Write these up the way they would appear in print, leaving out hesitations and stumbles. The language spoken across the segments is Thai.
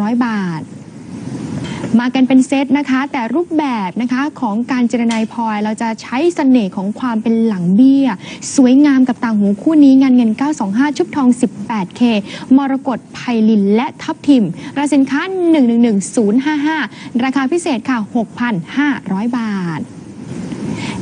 500 บาทมากันเป็นเซตนะคะแต่รูปแบบนะคะของการเจรไนพลอยเราจะใช้เสน่ห์ของความเป็นหลังเบี้ยสวยงามกับต่างหูคู่นี้งานเงิน925ชุบทอง 18K มรกตไพลินและทับทิมราคาสินค้า 111055 ราคาพิเศษค่ะ 6,500 บาท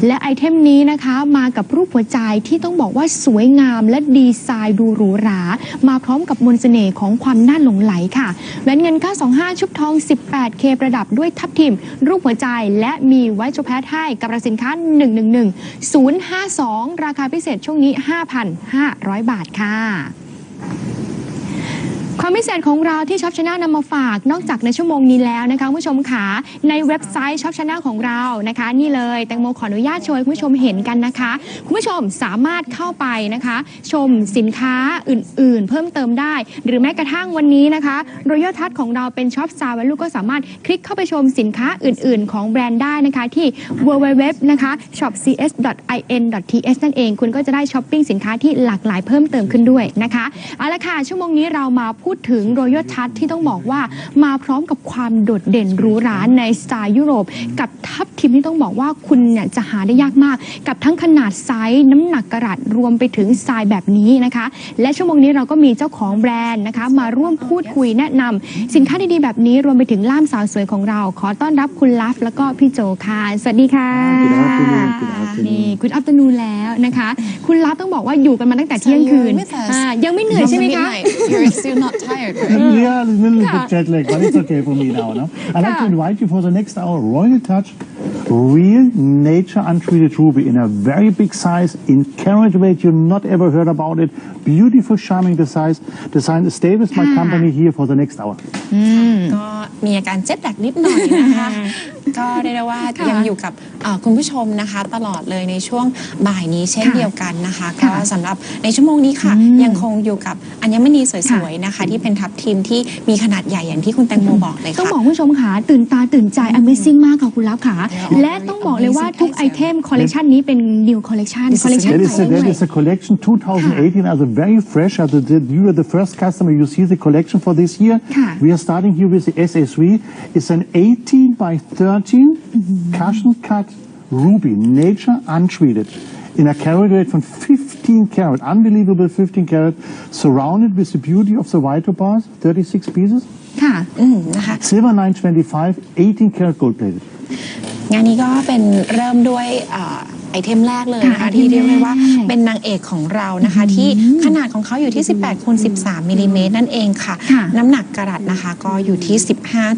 และไอเทมนี้นะคะมากับรูปหัวใจที่ต้องบอกว่าสวยงามและดีไซน์ดูหรูหรามาพร้อมกับมนต์เสน่ห์ของความน่าหลงไหลค่ะแหวนเงิน925ชุบทอง 18K ประดับด้วยทับทิมรูปหัวใจและมีไวท์โชว์แพทให้กับราคาสินค้า 111052 ราคาพิเศษช่วงนี้ 5,500 บาทค่ะความพิเศษของเราที่ช็อปชาแนลนำมาฝากนอกจากในชั่วโมงนี้แล้วนะคะคุณผู้ชมค่ะในเว็บไซต์ช็อปชาแนลของเรานะคะนี่เลยแตงโมขออนุญาตโชว์ให้คุณผู้ชมเห็นกันนะคะคุณผู้ชมสามารถเข้าไปนะคะชมสินค้าอื่นๆเพิ่มเติมได้หรือแม้กระทั่งวันนี้นะคะรอยัลทัชของเราเป็นช็อปซาวัลลูก็สามารถคลิกเข้าไปชมสินค้าอื่นๆของแบรนด์ได้นะคะที่ www นะคะ shopcs.in.th นั่นเองคุณก็จะได้ช้อปปิ้งสินค้าที่หลากหลายเพิ่มเติมขึ้นด้วยนะคะเอาละค่ะชั่วโมงนี้เรามาพูดถึงรอยัลทัชที่ต้องบอกว่ามาพร้อมกับความโดดเด่นหรูหราในสไตล์ยุโรปกับทับทิมที่ต้องบอกว่าคุณเนี่ยจะหาได้ยากมากกับทั้งขนาดไซส์น้ำหนักกะรัตรวมไปถึงสไตล์แบบนี้นะคะและชั่วโมงนี้เราก็มีเจ้าของแบรนด์นะคะมาร่วมพูดคุยแนะนำสินค้าดีๆแบบนี้รวมไปถึงล่ามสาวสวยของเราขอต้อนรับคุณลัฟแล้วก็พี่โจค่ะสวัสดีค่ะนี่คุณอัปเตอร์นูนแล้วนะคะคุณลัฟต้องบอกว่าอยู่กันมาตั้งแต่เที่ยงคืนยังไม่เหนื่อยใช่ไหมคะtired, right? Yeah, a little bit jet lag, but it's okay for me now. No? I'd like to invite you for the next hour. Royal Touch, real nature untreated ruby in a very big size, in carat weight. You've not ever heard about it. Beautiful, charming design. Stay with my company here for the next hour. ก็มีอาการเจ็ตแลกนิดหน่อยนะคะก็ได้ว่ายังอยู่กับคุณผู้ชมนะคะตลอดเลยในช่วงบ่ายนี้เช่นเดียวกันนะคะก็สำหรับในชั่วโมงนี้ค่ะยังคงอยู่กับอัญมณีสวยๆนะคะที่เป็นทับทิมที่มีขนาดใหญ่อย่างที่คุณแตงโมบอกเลยค่ะต้องบอกคุณผู้ชมค่ะตื่นตาตื่นใจ Amazing มากค่ะคุณลับค่ะและต้องบอกเลยว่าทุกไอเทมคอลเลคชันนี้เป็น New Collection That is a collection 2018 as a very fresh as you are the first customer you see the collection for this year we are starting here with the SSV it's an 18 by 13 cushion cut ruby nature untreated in a carat weight from 15 carat unbelievable 15 carat surrounded with the beauty of the white topaz 36 pieces ค่ะนะคะ silver 925 18 carat gold plated งานนี้ก็เป็นเริ่มด้วยไอเทมแรกเลยนะคะที่เรียกได้ว่าเป็นนางเอกของเรานะคะที่ขนาดของเขาอยู่ที่18 คูณ 13 มิลลิเมตรนั่นเองค่ะน้ำหนักกะรัตนะคะก็อยู่ที่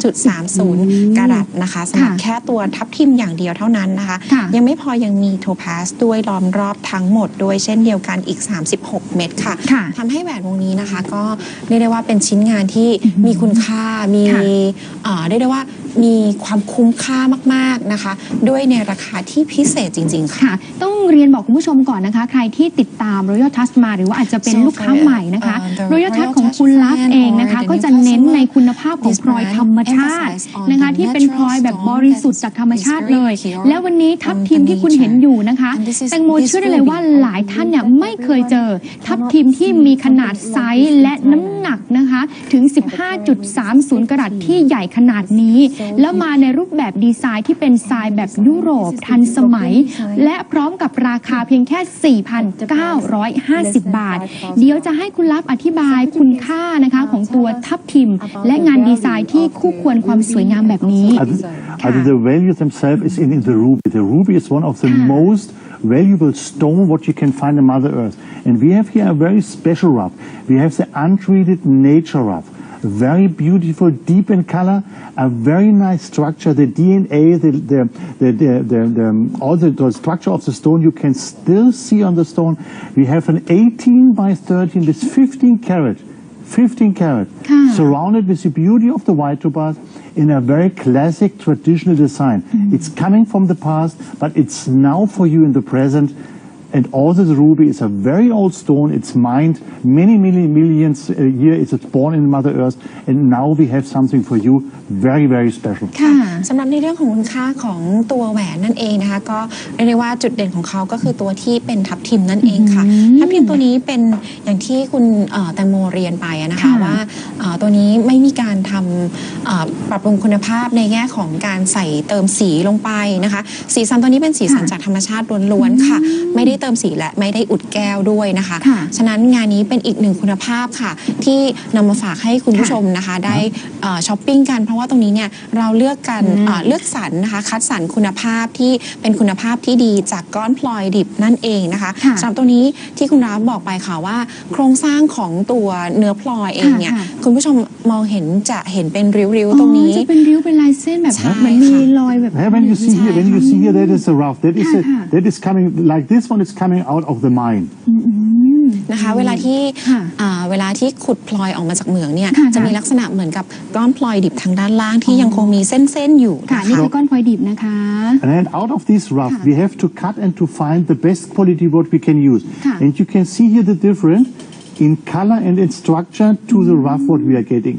15.30 กะรัตนะคะสำหรับแค่ตัวทับทิมอย่างเดียวเท่านั้นนะคะยังไม่พอยังมีโทพาสด้วยล้อมรอบทั้งหมดด้วยเช่นเดียวกันอีก36 เม็ดค่ะทำให้แหวนวงนี้นะคะก็เรียกได้ว่าเป็นชิ้นงานที่มีคุณค่ามีเรียกได้ว่ามีความคุ้มค่ามากๆนะคะด้วยในราคาที่พิเศษจริงๆค่ะต้องเรียนบอกคุณผู้ชมก่อนนะคะใครที่ติดตาม Royal Touch มาหรือว่าอาจจะเป็นลูกค้าใหม่นะคะ Royal Touch ของคุณลัฟเองนะคะก็จะเน้นในคุณภาพของพลอยธรรมชาตินะคะที่เป็นพลอยแบบบริสุทธิ์จากธรรมชาติเลยแล้ววันนี้ทับทิมที่คุณเห็นอยู่นะคะแตงโมเชื่อได้เลยว่าหลายท่านเนี่ยไม่เคยเจอทับทิมที่มีขนาดไซส์และน้ำหนักนะคะถึง 15.30 กะรัตที่ใหญ่ขนาดนี้แล้วมาในรูปแบบดีไซน์ที่เป็นสไตล์แบบยุโรปทันสมัยและพร้อมกับราคาเพียงแค่ 4,950 บาทเดี๋ยวจะให้คุณลับอธิบายคุณค่านะคะของตัวทับทิมและงานดีไซน์ที่คู่ควรความสวยงามแบบนี้ The value themselves is in the ruby. The ruby is one of the most valuable stone what you can find in Mother Earth. And we have here a very special rough. We have the untreated nature rough. Very beautiful, deep in color, a very nice structure. The DNA, all the structure of the stone you can still see on the stone. We have an 18 by 13 with 15 carat, surrounded with the beauty of the white topaz in a very classic traditional design. It's coming from the past, but it's now for you in the present. And also the ruby is a very old stone. It's mined many millions a year. It's born in Mother Earth. And now we have something for you very, very special. ค่ะสำหรับในเรื่องของคุณค่าของตัวแหวนนั่นเองนะคะก็เรียกได้ว่าจุดเด่นของเขาก็คือตัวที่เป็นทับทิมนั่นเองค่ะทับทิมตัวนี้เป็นอย่างที่คุณแตงโมเรียนไปนะคะว่าตัวนี้ไม่มีการท ปรับปรุงคุณภาพในแง่ของการใส่เติมสีลงไปนะคะสีสันตัวนี้เป็นสีสันจากธรรมชาติล้วนๆค่ะไม่ได้เติมสีและไม่ได้อุดแก้วด้วยนะคะฉะนั้นงานนี้เป็นอีกหนึ่งคุณภาพค่ะที่นำมาฝากให้คุณผู้ชมนะคะได้ช้อปปิ้งกันเพราะว่าตรงนี้เนี่ยเราเลือกสรรนะคะคัดสรรคุณภาพที่เป็นคุณภาพที่ดีจากก้อนพลอยดิบนั่นเองนะคะสำหรับตรงนี้ที่คุณรับบอกไปค่ะว่าโครงสร้างของตัวเนื้อพลอยเองเนี่ยคุณผู้ชมมองเห็นจะเห็นเป็นริ้วๆตรงนี้จะเป็นริ้วเป็นลายเส้นแบบเหมือนมีรอยแบบ when you see here that is a rough that is coming like this one is coming out of the mineนะคะเวลาที่ขุดพลอยออกมาจากเหมืองเนี่ยจะมีลักษณะเหมือนกับก้อนพลอยดิบทางด้านล่างที่ยังคงมีเส้นๆอยู่ค่ะนี่คือก้อนพลอยดิบนะคะ and then out of this rough we have to cut and to find the best quality what we can use and you can see here the difference in color and in structure to the rough what we are getting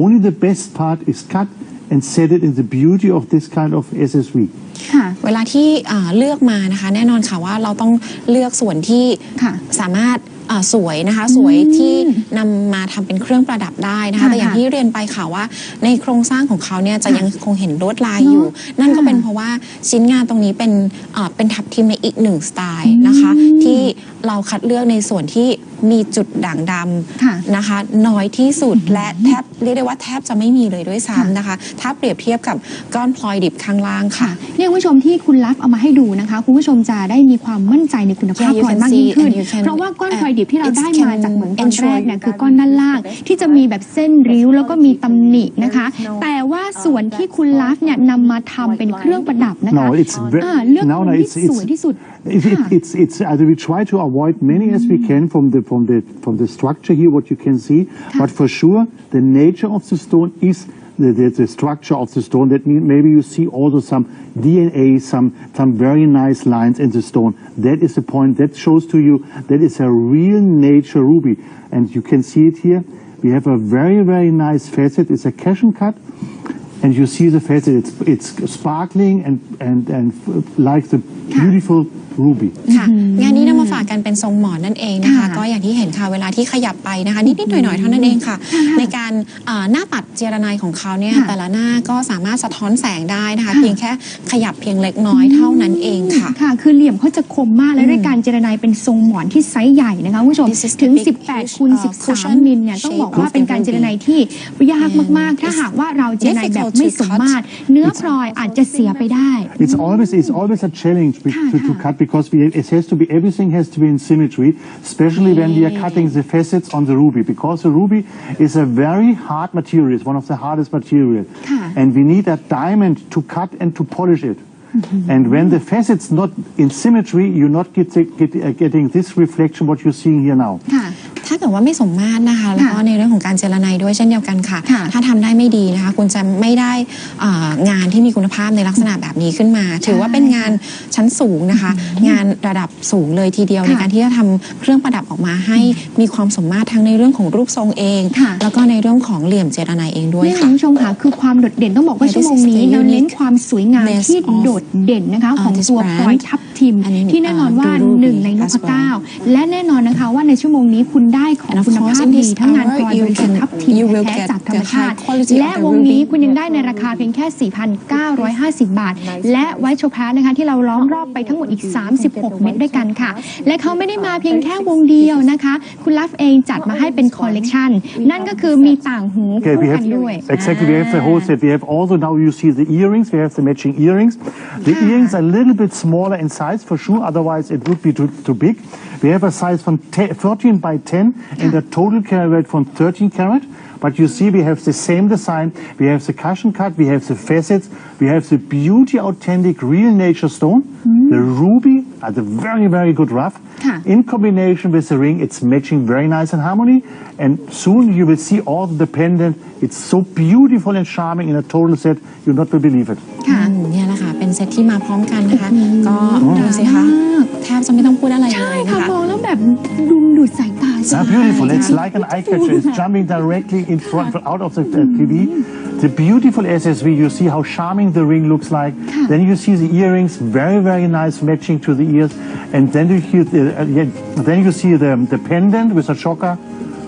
only the best part is cut and set it in the beauty of this kind of SSVเวลาที่เลือกมานะคะแน่นอนค่ะว่าเราต้องเลือกส่วนที่สามารถสวยนะคะสวยที่นำมาทำเป็นเครื่องประดับได้นะคะแต่อย่างที่เรียนไปค่ะว่าในโครงสร้างของเขาเนี่ยจะยังคงเห็นลวดลายอยู่นั่นก็เป็นเพราะว่าชิ้นงานตรงนี้เป็นทับทิมในอีกหนึ่งสไตล์นะคะที่เราคัดเลือกในส่วนที่มีจุดด่างดำนะคะน้อยที่สุดและแทบเรียกได้ว่าแทบจะไม่มีเลยด้วยซ้ำนะคะถ้าเปรียบเทียบกับก้อนพลอยดิบข้างล่างค่ะเนี่ยคุณผู้ชมที่คุณลัฟเอามาให้ดูนะคะคุณผู้ชมจะได้มีความมั่นใจในคุณภาพพลอยมากยิ่งขึ้นเพราะว่าก้อนพลอยดิบที่เราได้มาจากเหมืองตอนแรกเนี่ยคือก้อนด้านล่างที่จะมีแบบเส้นริ้วแล้วก็มีตำหนินะคะแต่ว่าส่วนที่คุณลัฟเนี่ยนำมาทำเป็นเครื่องประดับนะคะเลือกที่สวยที่สุดwe try to avoid many as we can from the structure here what you can see but for sure the nature of the stone is the structure of the stone that means maybe you see also some DNA some very nice lines in the stone that is the point that shows to you that is a real nature ruby and you can see it here we have a very nice facet it's a cushion cut and you see the facet it's sparkling and like the beautiful ruby ค่ะงานนี้นำมาฝากกันเป็นทรงหมอนนั่นเองนะคะก็อย่างที่เห็นค่ะเวลาที่ขยับไปนะคะนิดๆหน่อยๆเท่านั้นเองค่ะในการหน้าปัดเจรไนของเขาเนี่ยแต่ละหน้าก็สามารถสะท้อนแสงได้นะคะเพียงแค่ขยับเพียงเล็กน้อยเท่านั้นเองค่ะค่ะคือเหลี่ยมเขาจะคมมากและด้วยการเจรไนเป็นทรงหมอนที่ไซส์ใหญ่นะคะคุณผู้ชมถึง18x13มิลเนี่ยต้องบอกว่าเป็นการเจรไนที่ยากมากๆถ้าหากว่าเราเจรไนแบบไม่สมมาตรเนื้อพลอยอาจจะเสียไปได้ It's always a challenge to cut because it has to be everything has to be in symmetry especially when we are cutting the facets on the ruby because the ruby is a very hard material it's one of the hardest material and we need a diamond to cut and to polish it and when the facets not in symmetry you're not getting this reflection what you're seeing here nowถ้าเกิดว่าไม่สมมาตรนะคะแล้วก็ในเรื่องของการเจรไนด้วยเช่นเดียวกันค่ะถ้าทำได้ไม่ดีนะคะคุณจะไม่ได้งานที่มีคุณภาพในลักษณะแบบนี้ขึ้นมาถือว่าเป็นงานชั้นสูงนะคะงานระดับสูงเลยทีเดียวในการที่จะทำเครื่องประดับออกมาให้มีความสมมาตรทั้งในเรื่องของรูปทรงเองแล้วก็ในเรื่องของเหลี่ยมเจรไนเองด้วยค่ะคุณผู้ชมค่ะคือความโดดเด่นต้องบอกว่าชั่วโมงนี้เราเน้นความสวยงามที่โดดเด่นนะคะของตัวพลอยทับทิมที่แน่นอนว่าหนึ่งในนพเก้าและแน่นอนนะคะว่าในชั่วโมงนี้คุณได้ของคุณภาพดีทั้งงานพลอยบริสุทธิ์ทับทิมแท้จากธรรมชาติและวงนี้คุณยังได้ในราคาเพียงแค่ 4,950 บาทและไว้โชว์แพ้นะคะที่เราล้อมรอบไปทั้งหมดอีก36เม็ดด้วยกันค่ะและเขาไม่ได้มาเพียงแค่วงเดียวนะคะคุณลัฟเองจัดมาให้เป็นคอลเลกชันนั่นก็คือมีต่างหูคู่กันด้วย Exactly we have the whole set we have also now you see the earrings we have the matching earrings the earrings are a little bit smaller in size for sure otherwise it would be too big we have a size from 14 by 10 and a total carat weight from 13 carat but you see we have the same design we have the cushion cut we have the facets we have the beauty authentic real nature stone the ruby are the very good rough in combination with the ring it's matching very nice in harmony and soon you will see all the pendant it's so beautiful and charming in a total set you not will believe it ค่ะเนี่ยแหละค่ะเป็นเซตที่มาพร้อมกันนะคะก็ดูสิคะแทบจะไม่ต้องพูดอะไรเลยนะคะมองแล้วแบบดูดสายตา beautiful it's like an eye catcher it's jumping directly in front out of the TV the beautiful SSV you see how charming the ring looks like then you see the earrings very nice matching to the ears and then you see the pendant with a choker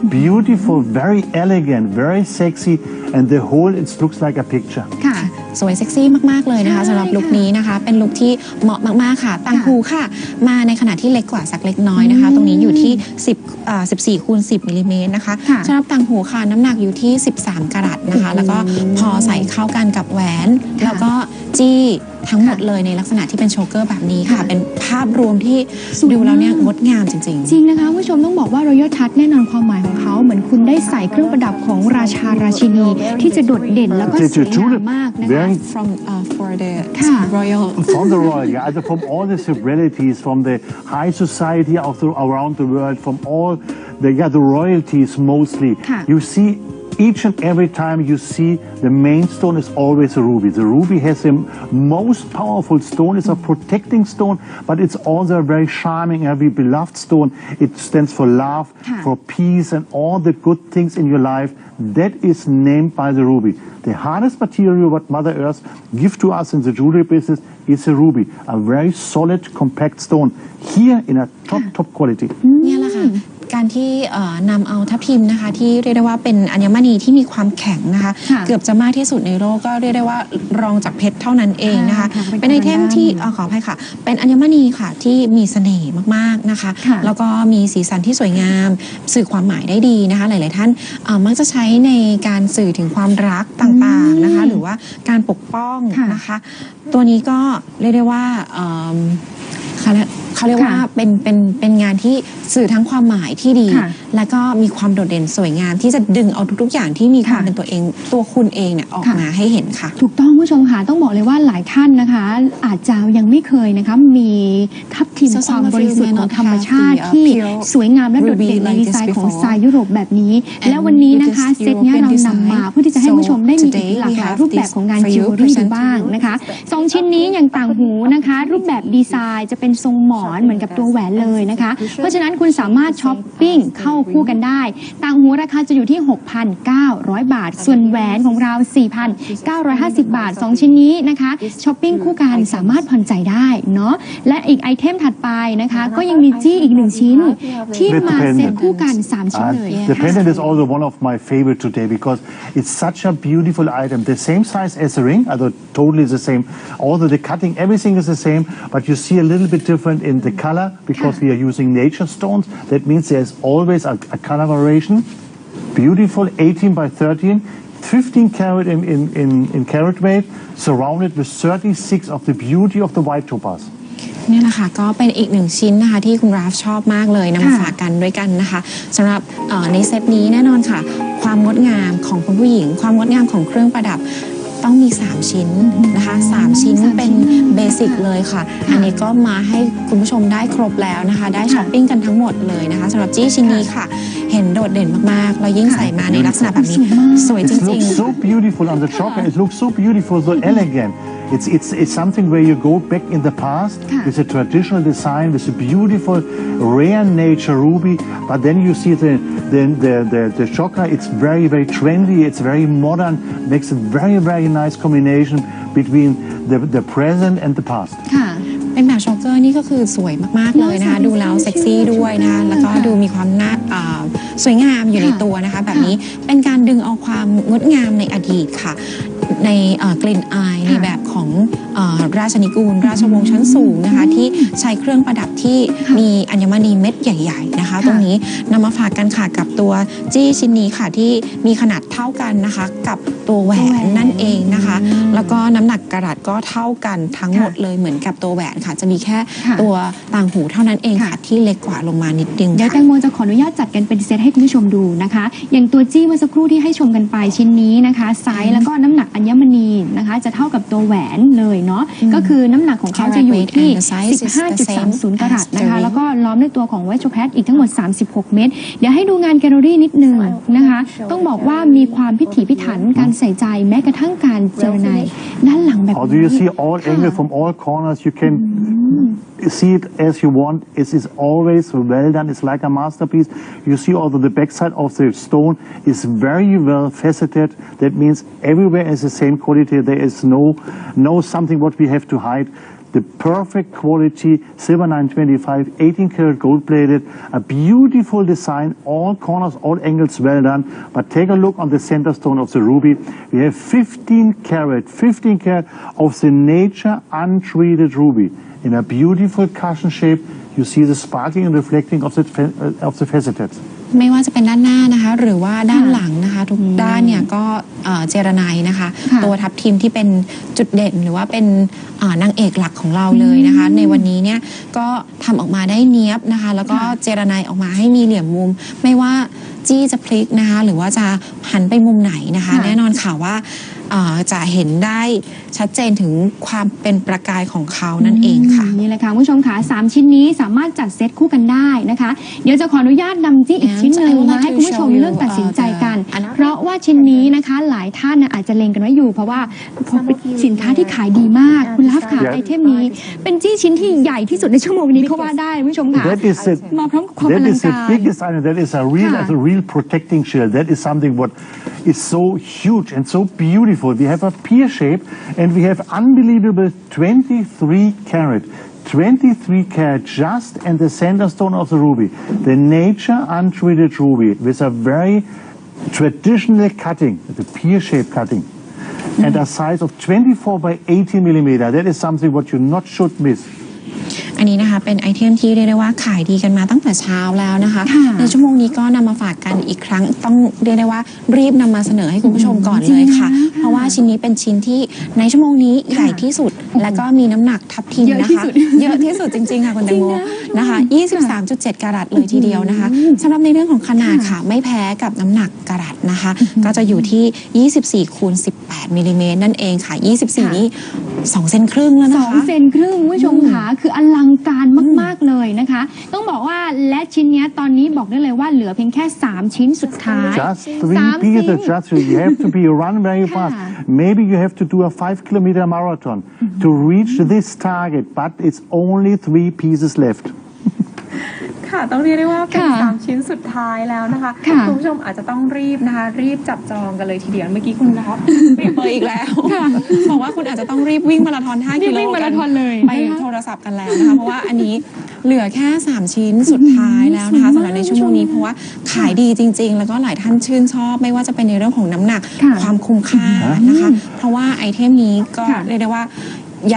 beautiful, very elegant, very sexy, and the whole it looks like a picture. ค่ะสวยเซ็กซี่มากๆเลยนะคะสำหรับลุคนี้นะคะเป็นลุคที่เหมาะมากๆค่ะต่างหูค่ะมาในขนาดที่เล็กกว่าสักเล็กน้อยนะคะตรงนี้อยู่ที่14 คูณ 10 มิลลิเมตรนะคะสำหรับต่างหูค่ะน้ำหนักอยู่ที่13 กะรัตนะคะแล้วก็พอใส่เข้ากันกับแหวนแล้วก็จี้ทั้งหมดเลยในลักษณะที่เป็นโชเกอร์แบบนี้ค่ะเป็นภาพรวมที่ดูแล้วเนี่ยงดงามจริงๆจริงนะคะผู้ชมต้องบอกว่า Royal Touch แน่นอนความหมายของเขาเหมือนคุณได้ใส่เครื่องประดับของราชาราชินีที่จะโดดเด่นแล้วก็สวยงามมากนะคะ for the royal from the royal yeah from all the celebrities from the high society around the world from all the royalties mostly you see each and every time you see the main stone is always a ruby. The ruby has the most powerful stone. It's a protecting stone, but it's also a very charming, a very beloved stone. It stands for love, for peace, and all the good things in your life. That is named by the ruby. The hardest material what Mother Earth gives to us in the jewelry business is a ruby, a very solid, compact stone. Here in a top quality. เนี่ยแหละค่ะการที่นำเอาทับทิมนะคะที่เรียกได้ว่าเป็นอัญมณีที่มีความแข็งนะคะเกือบจะมากที่สุดในโลกก็เรียกได้ว่ารองจากเพชรเท่านั้นเองนะคะเป็นไอเทมที่ขออภัยค่ะเป็นอัญมณีค่ะที่มีเสน่ห์มากๆนะคะแล้วก็มีสีสันที่สวยงามสื่อความหมายได้ดีนะคะหลายๆท่านมักจะใช้ในการสื่อถึงความรักต่างๆนะคะหรือว่าการปกป้องนะคะตัวนี้ก็เรียกได้ว่าเขาเรียกว่าเป็นงานที่สื่อทั้งความหมายที่ดีและก็มีความโดดเด่นสวยงามที่จะดึงเอาทุกๆอย่างที่มีความเป็นตัวเองตัวคุณเองเนี่ยออกมาให้เห็นค่ะถูกต้องผู้ชมค่ะต้องบอกเลยว่าหลายท่านนะคะอาจจะยังไม่เคยนะคะมีทับทิมความบริสุทธิ์ของธรรมชาติที่สวยงามและโดดเด่นในดีไซน์ของสไตล์ยุโรปแบบนี้แล้ววันนี้นะคะเซตนี้เรานำมาเพื่อที่จะให้ผู้ชมได้มีหลากหลายรูปแบบของงานจิวเวลรี่บ้างนะคะ2ชิ้นนี้อย่างต่างหูนะคะรูปแบบดีไซน์จะเป็นทรงหมอนเหมือนกับตัวแหวนเลยนะคะเพราะฉะนั้นคุณสามารถช้อปปิ้งเข้าคู่กันได้ต่างหูราคาจะอยู่ที่ 6,900 บาทส่วนแหวนของเรา 4,950 บาท2ชิ้นนี้นะคะช้อปปิ้งคู่กันสามารถผ่อนจ่ายได้เนาะและอีกไอเทมถัดไปนะคะก็ยังมีจี้อีก1ชิ้นที่มาเซ็ตคู่กัน3ชิ้นเลย The pendant is also one of my favorite today because it's such a beautiful item the same size as the ring although totally the same although the cutting everything is the same but you see a little bit different in the color because we are using nature stones that means there's always a color variation beautiful 18 by 13 15 carat in carat weight surrounded with 36 of the beauty of the white topazนี่แหละค่ะก็เป็นอีกหนึ่งชิ้นนะคะที่คุณราฟชอบมากเลยนำมาฝากกันด้วยกันนะคะสำหรับในเซตนี้แน่นอนค่ะความงดงามของคุณผู้หญิงความงดงามของเครื่องประดับต้องมี3ชิ้นนะคะ3ชิ้นเป็นเบสิกเลยค่ะอันนี้ก็มาให้คุณผู้ชมได้ครบแล้วนะคะได้ช้อปปิ้งกันทั้งหมดเลยนะคะสำหรับจี้ชิ้นนี้ค่ะเห็นโดดเด่นมากๆแล้วยิ่งใส่มาในลักษณะแบบนี้สวยจริงๆ It looks so beautiful on the choker it looks so beautiful so elegant It's something where you go back in the past with a traditional design with a beautiful rare nature ruby but then you see the choker it's very trendy it's very modern makes a very nice combination between the present and the past เป็นแบบช็อกเกอร์นี่ก็คือสวยมากๆเลยนะคะดูแล้วเซ็กซี่ด้วยนะคะแล้วก็ดูมีความน่าสวยงามอยู่ในตัวนะคะแบบนี้เป็นการดึงเอาความงดงามในอดีตค่ะในกลิ่นอายในแบบของราชนิกูลราชวงศ์ชั้นสูงนะคะที่ใช้เครื่องประดับที่มีอัญมณีเม็ดใหญ่ๆนะคะตรงนี้นำมาฝากกันค่ะกับตัวจี้ชิ้นนี้ค่ะที่มีขนาดเท่ากันนะคะกับตัวแหวนนั่นเองนะคะแล้วก็น้ำหนักกะรัตก็เท่ากันทั้งหมดเลยเหมือนกับตัวแหวนค่ะจะมีแค่ตัวต่างหูเท่านั้นเองค่ะที่เล็กกว่าลงมานิดนึงเดี๋ยวแตงโมจะขออนุญาตจัดกันเป็นเซตให้คุณผู้ชมดูนะคะอย่างตัวจี้เมื่อสักครู่ที่ให้ชมกันไปชิ้นนี้นะคะไซส์แล้วก็น้ำหนักอัญมณีนะคะจะเท่ากับตัวแหวนเลยเนาะก็คือน้ำหนักของเขาจะอยู่ที่ 15.30 กะรัตนะคะแล้วก็ล้อมด้วยตัวของไวท์โชแพทอีกทั้งหมด36 เม็ดเดี๋ยวให้ดูงานแกลเลอรี่นิดนึงนะคะต้องบอกว่ามีความพิถีพิถันการใส่ใจแม้กระทั่งการเจรไนด้านหลังแบบนี้ Do you see all angles from all corners you can see it as you want it is always well done it's like a masterpiece you see also the backside of the stone is very well faceted that means everywhere is the same quality there is no something what we have to hide the perfect quality, silver 925, 18 karat gold plated, a beautiful design, all corners, all angles well done. But take a look on the center stone of the ruby. We have 15 karat of the nature untreated ruby in a beautiful cushion shape. You see the sparkling and reflecting of the faceted. ไม่ว่าจะเป็นด้านหน้านะคะหรือว่าด้านหลังนะคะทุกด้านเนี่ยก็เจรไนนะคะตัวทับทิมที่เป็นจุดเด่นหรือว่าเป็นนางเอกหลักของเราเลยนะคะในวันนี้เนี่ยก็ทำออกมาได้เนียบนะคะแล้วก็เจรไนออกมาให้มีเหลี่ยมมุมไม่ว่าจี้จะพลิกนะคะหรือว่าจะหันไปมุมไหนนะคะแน่นอนค่ะว่าจะเห็นได้ชัดเจนถึงความเป็นประกายของเขานั่นเองค่ะนี่แหละค่ะคุณผู้ชมค่ะ3ชิ้นนี้สามารถจัดเซตคู่กันได้นะคะเดี๋ยวจะขออนุญาตนำจี้อีกชิ้นหนึ่งมาให้คุณผู้ชมเลือกตัดสินใจกันเพราะว่าชิ้นนี้นะคะหลายท่านอาจจะเล็งกันไว้อยู่เพราะว่าเป็นสินค้าที่ขายดีมากคุณลัฟค่ะไอเทมนี้เป็นจี้ชิ้นที่ใหญ่ที่สุดในชั่วโมงนี้ก็ว่าได้คุณผู้ชมค่ะมาพร้อมกับความอลังการ That is the biggest item. That is a real protecting shield. That is something what is so huge and so beautiful. We have a pear shape and we have unbelievable 23 karat just in the center stone of the ruby. The nature untreated ruby with a very traditional cutting, the pear shape cutting, and a size of 24 by 80 millimeter. That is something what you not should miss. อันนี้นะคะเป็นไอเทมที่เรียกได้ว่าขายดีกันมาตั้งแต่เช้าแล้วนะคะในชั่วโมงนี้ก็นำมาฝากกันอีกครั้งต้องเรียกได้ว่ารีบนำมาเสนอให้คุณผู้ชมก่อนเลยค่ะเพราะว่าชิ้นนี้เป็นชิ้นที่ในชั่วโมงนี้ใหญ่ที่สุดและก็มีน้ำหนักทับทิมนะคะเยอะที่สุดจริงๆค่ะคุณแตงโมนะคะ 23.7 กะรัตเลยทีเดียวนะคะสำหรับในเรื่องของขนาดค่ะไม่แพ้กับน้ำหนักกะรัตนะคะก็จะอยู่ที่24 คูณ 18 มิลลิเมตรนั่นเองค่ะ24นี้2 เซนครึ่งแล้วนะคะ2 เซนครึ่งคุณผู้ชมค่ะคืออลังการมากๆเลยนะคะต้องบอกว่าและชิ้นนี้ตอนนี้บอกได้เลยว่าเหลือเพียงแค่3ชิ้นสุดท้าย Just 3 pieces. Just you have to be run very fast. Maybe you have to do a 5-kilometer marathon to reach this target, but it's only 3 pieces left. ค่ะต้องเรียกได้ว่าเป็น3 ชิ้นสุดท้ายแล้วนะคะคุณผู้ชมอาจจะต้องรีบนะคะรีบจับจองกันเลยทีเดียวเมื่อกี้คุณรับเปรียบเปรยอีกแล้วบอกว่าคุณอาจจะต้องรีบวิ่งมาราธอน5 กิโลกันไปโทรศัพท์กันแล้วนะคะเพราะว่าอันนี้เหลือแค่3 ชิ้นสุดท้ายแล้วนะคะสำหรับในชั่วโมงนี้เพราะว่าขายดีจริงๆแล้วก็หลายท่านชื่นชอบไม่ว่าจะเป็นในเรื่องของน้ำหนักความคุ้มค่านะคะเพราะว่าไอเทมนี้ก็เรียกได้ว่าให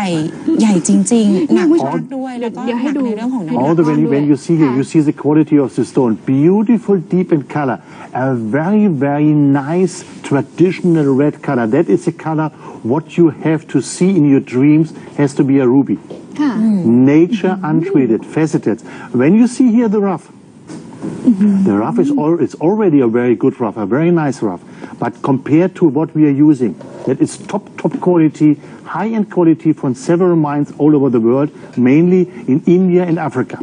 ญ่จริงๆหนักมากด้วยแล้วก็หนักในเรื่องของน้ำหนัก All the when you see here, you see the quality of the stone, beautiful, deep in color, a very nice traditional red color. That is the color what you have to see in your dreams has to be a ruby. Nature untreated, faceted. When you see here the rough. The rough is already a very good rough, a very nice rough. But compared to what we are using, that is top quality, high-end quality from several mines all over the world, mainly in India and Africa.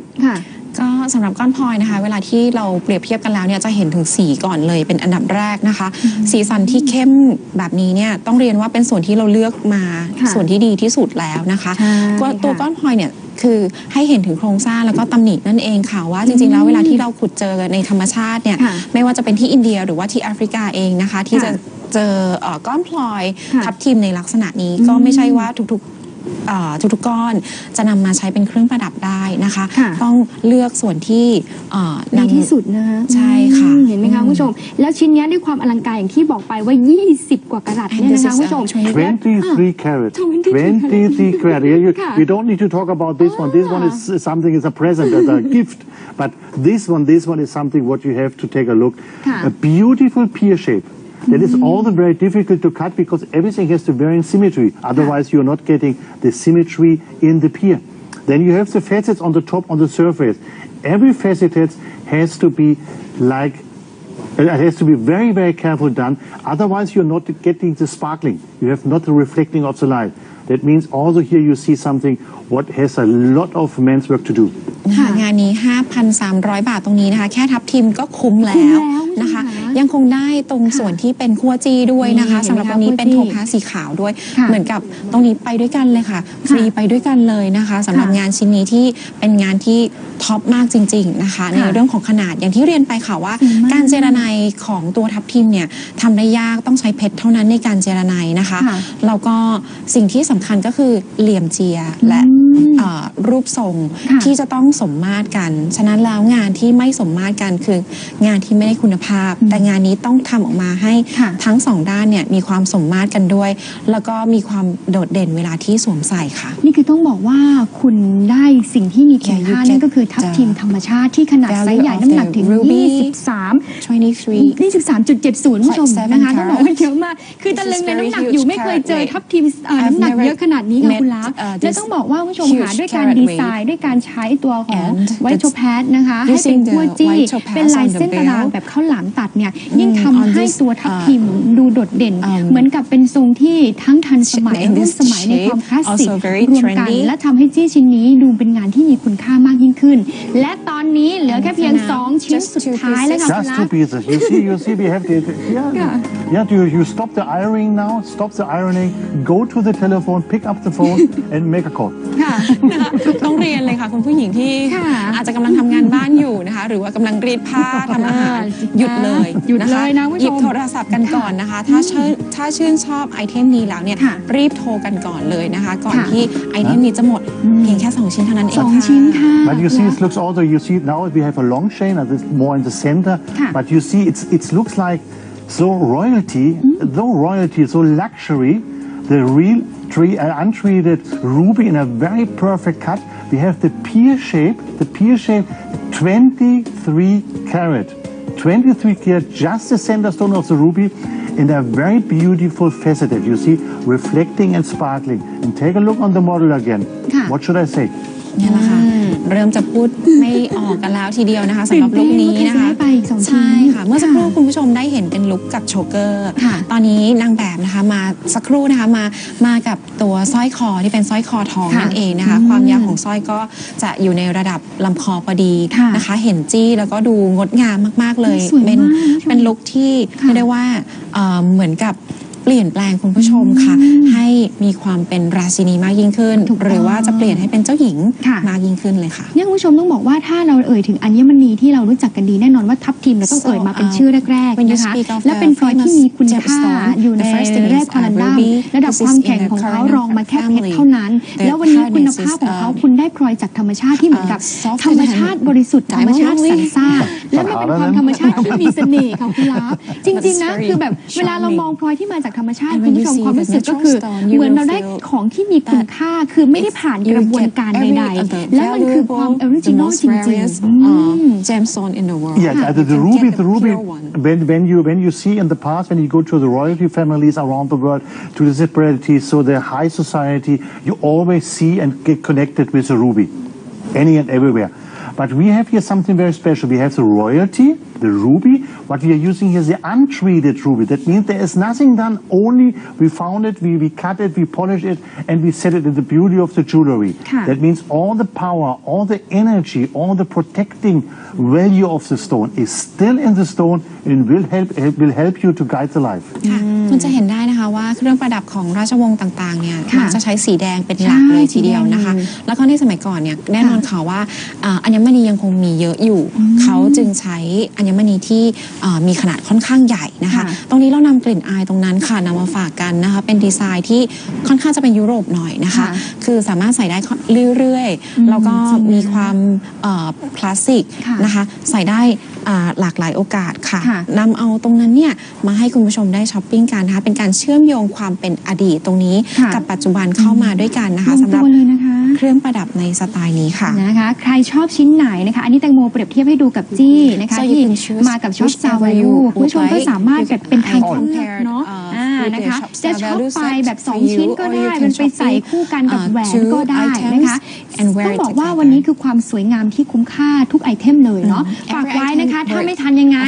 ก็สำหรับก้อนพลอยนะคะเวลาที่เราเปรียบเทียบกันแล้วเนี่ยจะเห็นถึงสีก่อนเลยเป็นอันดับแรกนะคะสีสันที่เข้มแบบนี้เนี่ยต้องเรียนว่าเป็นส่วนที่เราเลือกมาส่วนที่ดีที่สุดแล้วนะคะตัวก้อนพลอยเนี่ยคือให้เห็นถึงโครงสร้างแล้วก็ตำหนินั่นเองค่ะว่าจริงๆแล้วเวลาที่เราขุดเจอในธรรมชาติเนี่ยไม่ว่าจะเป็นที่อินเดียหรือว่าที่แอฟริกาเองนะคะที่จะเจอก้อนพลอยทับทิมในลักษณะนี้ก็ไม่ใช่ว่าทุกก้อนจะนำมาใช้เป็นเครื่องประดับได้นะคะต้องเลือกส่วนที่ดีที่สุดนะคะใช่ค่ะเห็นไหมคะคุณผู้ชมแล้วชิ้นนี้ด้วยความอลังการอย่างที่บอกไปว่า20 กว่ากะรัตเนี่ยนะคะคุณผู้ชม23 karat 23 karat. We don't need to talk about this one. This one is something is a present, as a gift. But this one is something what you have to take a look. A beautiful pear shape. That is all the very difficult to cut because everything has to be in symmetry. Otherwise, you're not getting the symmetry in the pear. Then you have the facets on the top, on the surface. Every facet has to be like, it has to be very careful done. Otherwise, you're not getting the sparkling. You have not the reflecting of the light. That means also here you see something what has a lot of man's work to do. งานนี้ 5,300 บาทตรงนี้นะคะแค่ทับทิมก็คุ้มแล้วนะคะยังคงได้ตรงส่วนที่เป็นคั่วจี้ด้วยนะคะสำหรับตรงนี้เป็นโทคาสีขาวด้วยเหมือนกับตรงนี้ไปด้วยกันเลยค่ะฟรีไปด้วยกันเลยนะคะสำหรับงานชิ้นนี้ที่เป็นงานที่ท็อปมากจริงๆนะคะในเรื่องของขนาดอย่างที่เรียนไปค่ะว่าการเจรไนของตัวทับทิมเนี่ยทำได้ยากต้องใช้เพชรเท่านั้นในการเจรไนนะคะแล้วก็สิ่งที่สำคัญก็คือเหลี่ยมเจียและ รูปทรงที่จะต้องสมมาตรกันฉะนั้นแล้วงานที่ไม่สมมาตรกันคืองานที่ไม่ได้คุณภาพแต่งานนี้ต้องทำออกมาให้ทั้งสองด้านเนี่ยมีความสมมาตรกันด้วยแล้วก็มีความโดดเด่นเวลาที่สวมใส่ค่ะนี่คือต้องบอกว่าคุณได้สิ่งที่มีคุณค่านั่นก็คือทับทิมธรรมชาติที่ขนาดไซส์ใหญ่น้ำหนักถึง23.70ผู้ชมนะคะต้องบอกว่าเยอะมากคือตะลึงในน้ำหนักอยู่ไม่เคยเจอทับทิมน้ำหนักเยอะขนาดนี้ค่ะคุณลักษณ์และต้องบอกว่าผู้ชมค่ะด้วยการดีไซน์ด้วยการใช้ตัวของไวท์โชแพดนะคะให้เป็นกัวจี้เป็นลายเส้นตารางแบบข้าวหลามตัดเนี่ยยิ่งทำให้ตัวทับทิมดูโดดเด่นเหมือนกับเป็นทรงที่ทั้งทันสมัยรุ่นสมัยในความคลาสสิกรวมกันและทำให้จี้ชิ้นนี้ดูเป็นงานที่มีคุณค่ามากยิ่งขึ้นและตอนนี้เหลือแค่เพียง2ชิ้นสุดท้ายแล้วค่ะคุณลักษณ์ Just 2 pieces. You see, we have the you stop the ironing now. Stop the ironing. Go to the telephone, pick up the phone, and make a call. ต้องเรียนเลยค่ะคุณผู้หญิงที่อาจจะกำลังทำงานบ้านอยู่นะคะหรือว่ากำลังรีดผ้าทำอาหารหยุดเลยนะหยิบโทรศัพท์กันก่อนนะคะถ้าชื่นชอบไอเทมนี้แล้วเนี่ยรีบโทรกันก่อนเลยนะคะก่อนที่ไอเทมนี้จะหมดเพียงแค่2ชิ้นเท่านั้นเอง2ชิ้นค่ะ But you see, it looks also. You see now we have a long chain, and it's more in the center. But you see, it looks like so royalty, so luxury. The real untreated ruby in a very perfect cut. We have the pear shape, 23 carat, just the center stone of the ruby, in a very beautiful faceted. You see, reflecting and sparkling. And take a look on the model again. What should I say? นี่แหละค่ะเริ่มจะพูดไม่ออกกันแล้วทีเดียวนะคะสำหรับลุคนี้นะคะใช่ค่ะเมื่อสักครู่คุณผู้ชมได้เห็นเป็นลุคกับโชเกอร์ตอนนี้นางแบบนะคะมาสักครู่นะคะมากับตัวสร้อยคอที่เป็นสร้อยคอทองนั่นเองนะคะความยาวของสร้อยก็จะอยู่ในระดับลำคอพอดีนะคะเห็นจี้แล้วก็ดูงดงามมากๆเลยเป็นลุคที่เรียกได้ว่าเหมือนกับเปลี่ยนแปลงคุณผู้ชมค่ะให้มีความเป็นราชินีมากยิ่งขึ้นหรือว่าจะเปลี่ยนให้เป็นเจ้าหญิงมากยิ่งขึ้นเลยค่ะเนี่ยคุณผู้ชมต้องบอกว่าถ้าเราเอ่ยถึงอัญมณีที่เรารู้จักกันดีแน่นอนว่าทับทิมเราต้องเอ่ยมาเป็นชื่อแรกๆนะคะและเป็นพลอยที่มีคุณค่าอยู่ในแรกคอลันดัมระดับความแข็งของเขารองมาแค่เพชรเท่านั้นแล้ววันนี้คุณภาพของเขาคุณได้พลอยจากธรรมชาติที่เหมือนกับธรรมชาติบริสุทธิ์ธรรมชาติสรรสร้างและมันเป็นความธรรมชาติที่มีเสน่ห์ค่ะคุณลักษณ์จริงๆนะคือแบบเวลาเรามองพลอยที่มาจากธรรมชาติคุณผู้ชมความรู้สึกก็คือเหมือนเราได้ของที่มีคุณค่าคือไม่ได้ผ่านกระบวนการใดๆและมันคือความออริจินอลจริงๆ gemstone in the world Yeah, the ruby. When you see in the past, when you go to the royalty families around the world, to the celebrities, so the high society, you always see and get connected with the ruby, any and everywhere. But we have here something very special. We have the royalty, the ruby. What we are using here is the untreated ruby. That means there is nothing done. Only we found it, we cut it, we polish it, and we set it in the beauty of the jewelry. That means all the power, all the energy, all the protecting value of the stone is still in the stone and will help you to guide the life. คุณจะเห็นได้นะคะว่าเครื่องประดับของราชวงศ์ต่างๆเนี่ยมักจะใช้สีแดงเป็นหลักเลยทีเดียวนะคะแล้วก็ในสมัยก่อนเนี่ยแน่นอนค่ะว่าอัญมณียังคงมีเยอะอยู่เขาจึงใช้อัญมณีที่มีขนาดค่อนข้างใหญ่นะคะตรงนี้เรานำกลิ่นอายตรงนั้นค่ะนำมาฝากกันนะคะเป็นดีไซน์ที่ค่อนข้างจะเป็นยุโรปหน่อยนะคะคือสามารถใส่ได้เรื่อยๆแล้วก็มีความคลาสสิกนะคะใส่ได้หลากหลายโอกาสค่ะนำเอาตรงนั้นเนี่ยมาให้คุณผู้ชมได้ช้อปปิ้งกันนะคะเป็นการเชื่อมโยงความเป็นอดีตตรงนี้กับปัจจุบันเข้ามาด้วยกันนะคะสำหรับเครื่องประดับในสไตล์นี้ค่ะนะคะใครชอบชิ้นไหนนะคะอันนี้แตงโมเปรียบเทียบให้ดูกับจี้นะคะที่มากับช็อปซาวายูคุณผู้ชมก็สามารถแบบเป็นทางเลือกเนาะนะคะจะช็อปไปแบบ2ชิ้นก็ได้มันไปใส่คู่กันกับแหวนก็ได้นะคะต้องบอกว่าวันนี้คือความสวยงามที่คุ้มค่าทุกไอเทมเลยเนาะฝากไว้นะคะถ้าไม่ทันยังไง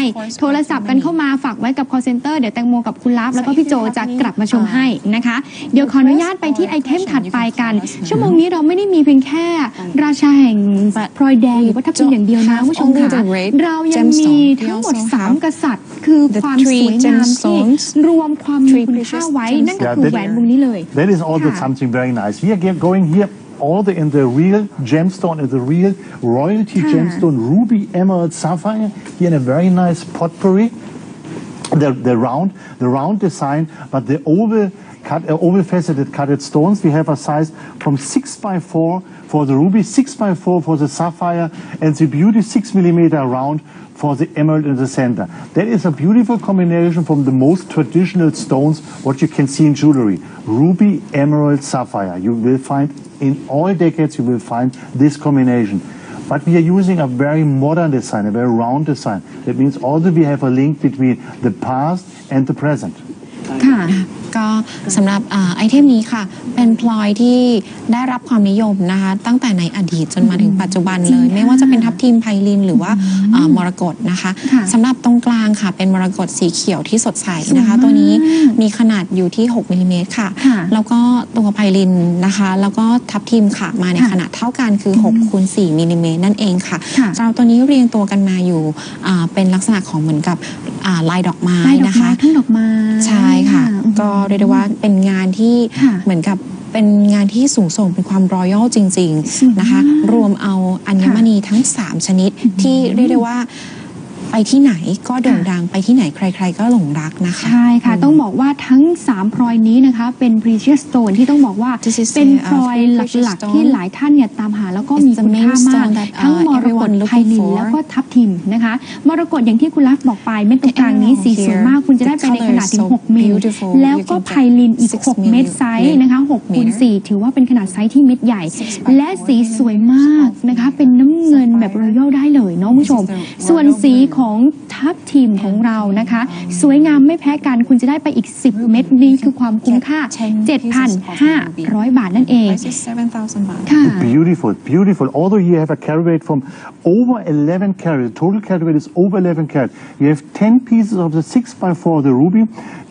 โทรศัพท์กันเข้ามาฝากไว้กับ call center เดี๋ยวแตงโมกับคุณลับแล้วก็พี่โจจะกลับมาชมให้นะคะเดี๋ยวขออนุญาตไปที่ไอเทมถัดไปกันชั่วโมงนี้เราไม่ได้มีเพียงแค่ราชาแห่งพลอยแดงหรือว่าทับทิมอย่างเดียวนะผู้ชมค่ะเรายังมีทั้งหมด3กษัตริย์คือความสวยงามที่รวมความมีคุณค่าไว้นั่นก็คือแหวนวงนี้เลย That is also something very nice. Going here. All in the real gemstone, in the real royalty gemstone, ruby, emerald, sapphire, here in a very nice potpourri. the round design, but the oval faceted cutted stones. We have a size from 6x4 for the ruby, 6x4 for the sapphire, and the beauty 6 millimeter round for the emerald in the center. That is a beautiful combination from the most traditional stones, what you can see in jewelry. Ruby, emerald, sapphire. You will find in all decades, you will find this combination. But we are using a very modern design, a very round design. That means also we have a link between the past and the present. ค่ะก็สำหรับไอเทมนี้ค่ะเป็นพลอยที่ได้รับความนิยมนะคะตั้งแต่ในอดีตจนมาถึงปัจจุบันเลยไม่ว่าจะเป็นทับทิมไพลินหรือว่ามรกตนะคะสำหรับตรงกลางค่ะเป็นมรกตสีเขียวที่สดใสนะคะตัวนี้มีขนาดอยู่ที่6มิลลิเมตรค่ะแล้วก็ตัวไพลินนะคะแล้วก็ทับทิมค่ะมาในขนาดเท่ากันคือ6คูณ4มิลลิเมตรนั่นเองค่ะสำหรับตัวนี้เรียงตัวกันมาอยู่เป็นลักษณะของเหมือนกับลายดอกไม้นะคะทุ่งดอกไม้ใช่ค่ะก็เรียกได้ว่าเป็นงานที่เหมือนกับเป็นงานที่สูงส่งเป็นความรอยัลจริงๆนะคะรวมเอาอัญมณีทั้ง3ชนิดที่เรียกได้ว่าไปที่ไหนก็โด่งดังไปที่ไหนใครๆก็หลงรักนะคะใช่ค่ะต้องบอกว่าทั้ง3พลอยนี้นะคะเป็น precious stone ที่ต้องบอกว่าเป็นพลอยหลักๆที่หลายท่านเนี่ยตามหาแล้วก็มีคุณค่ามากทั้งมรกตไพลินแล้วก็ทับทิมนะคะมรกตอย่างที่คุณลักษณ์บอกไปเม็ดตรงกลางนี้สีสวยมากคุณจะได้ไปในขนาดถึง6มิลแล้วก็ไพลินอีก6เม็ดไซส์นะคะ6คูณ4ถือว่าเป็นขนาดไซส์ที่เม็ดใหญ่และสีสวยมากนะคะเป็นน้ำเงินแบบรอยัลได้เลยเนาะคุณผู้ชมส่วนสีของทับทิมของเรานะคะสวยงามไม่แพ้กันคุณจะได้ไปอีก10เม็ดนี่คือความคุ้มค่า 7,500 บาทนั่นเอง Beautiful, beautiful. Although you have a carat weight from over 11 carat, the total carat weight is over 11 carat. You have 10 pieces of the 6x4 of the ruby.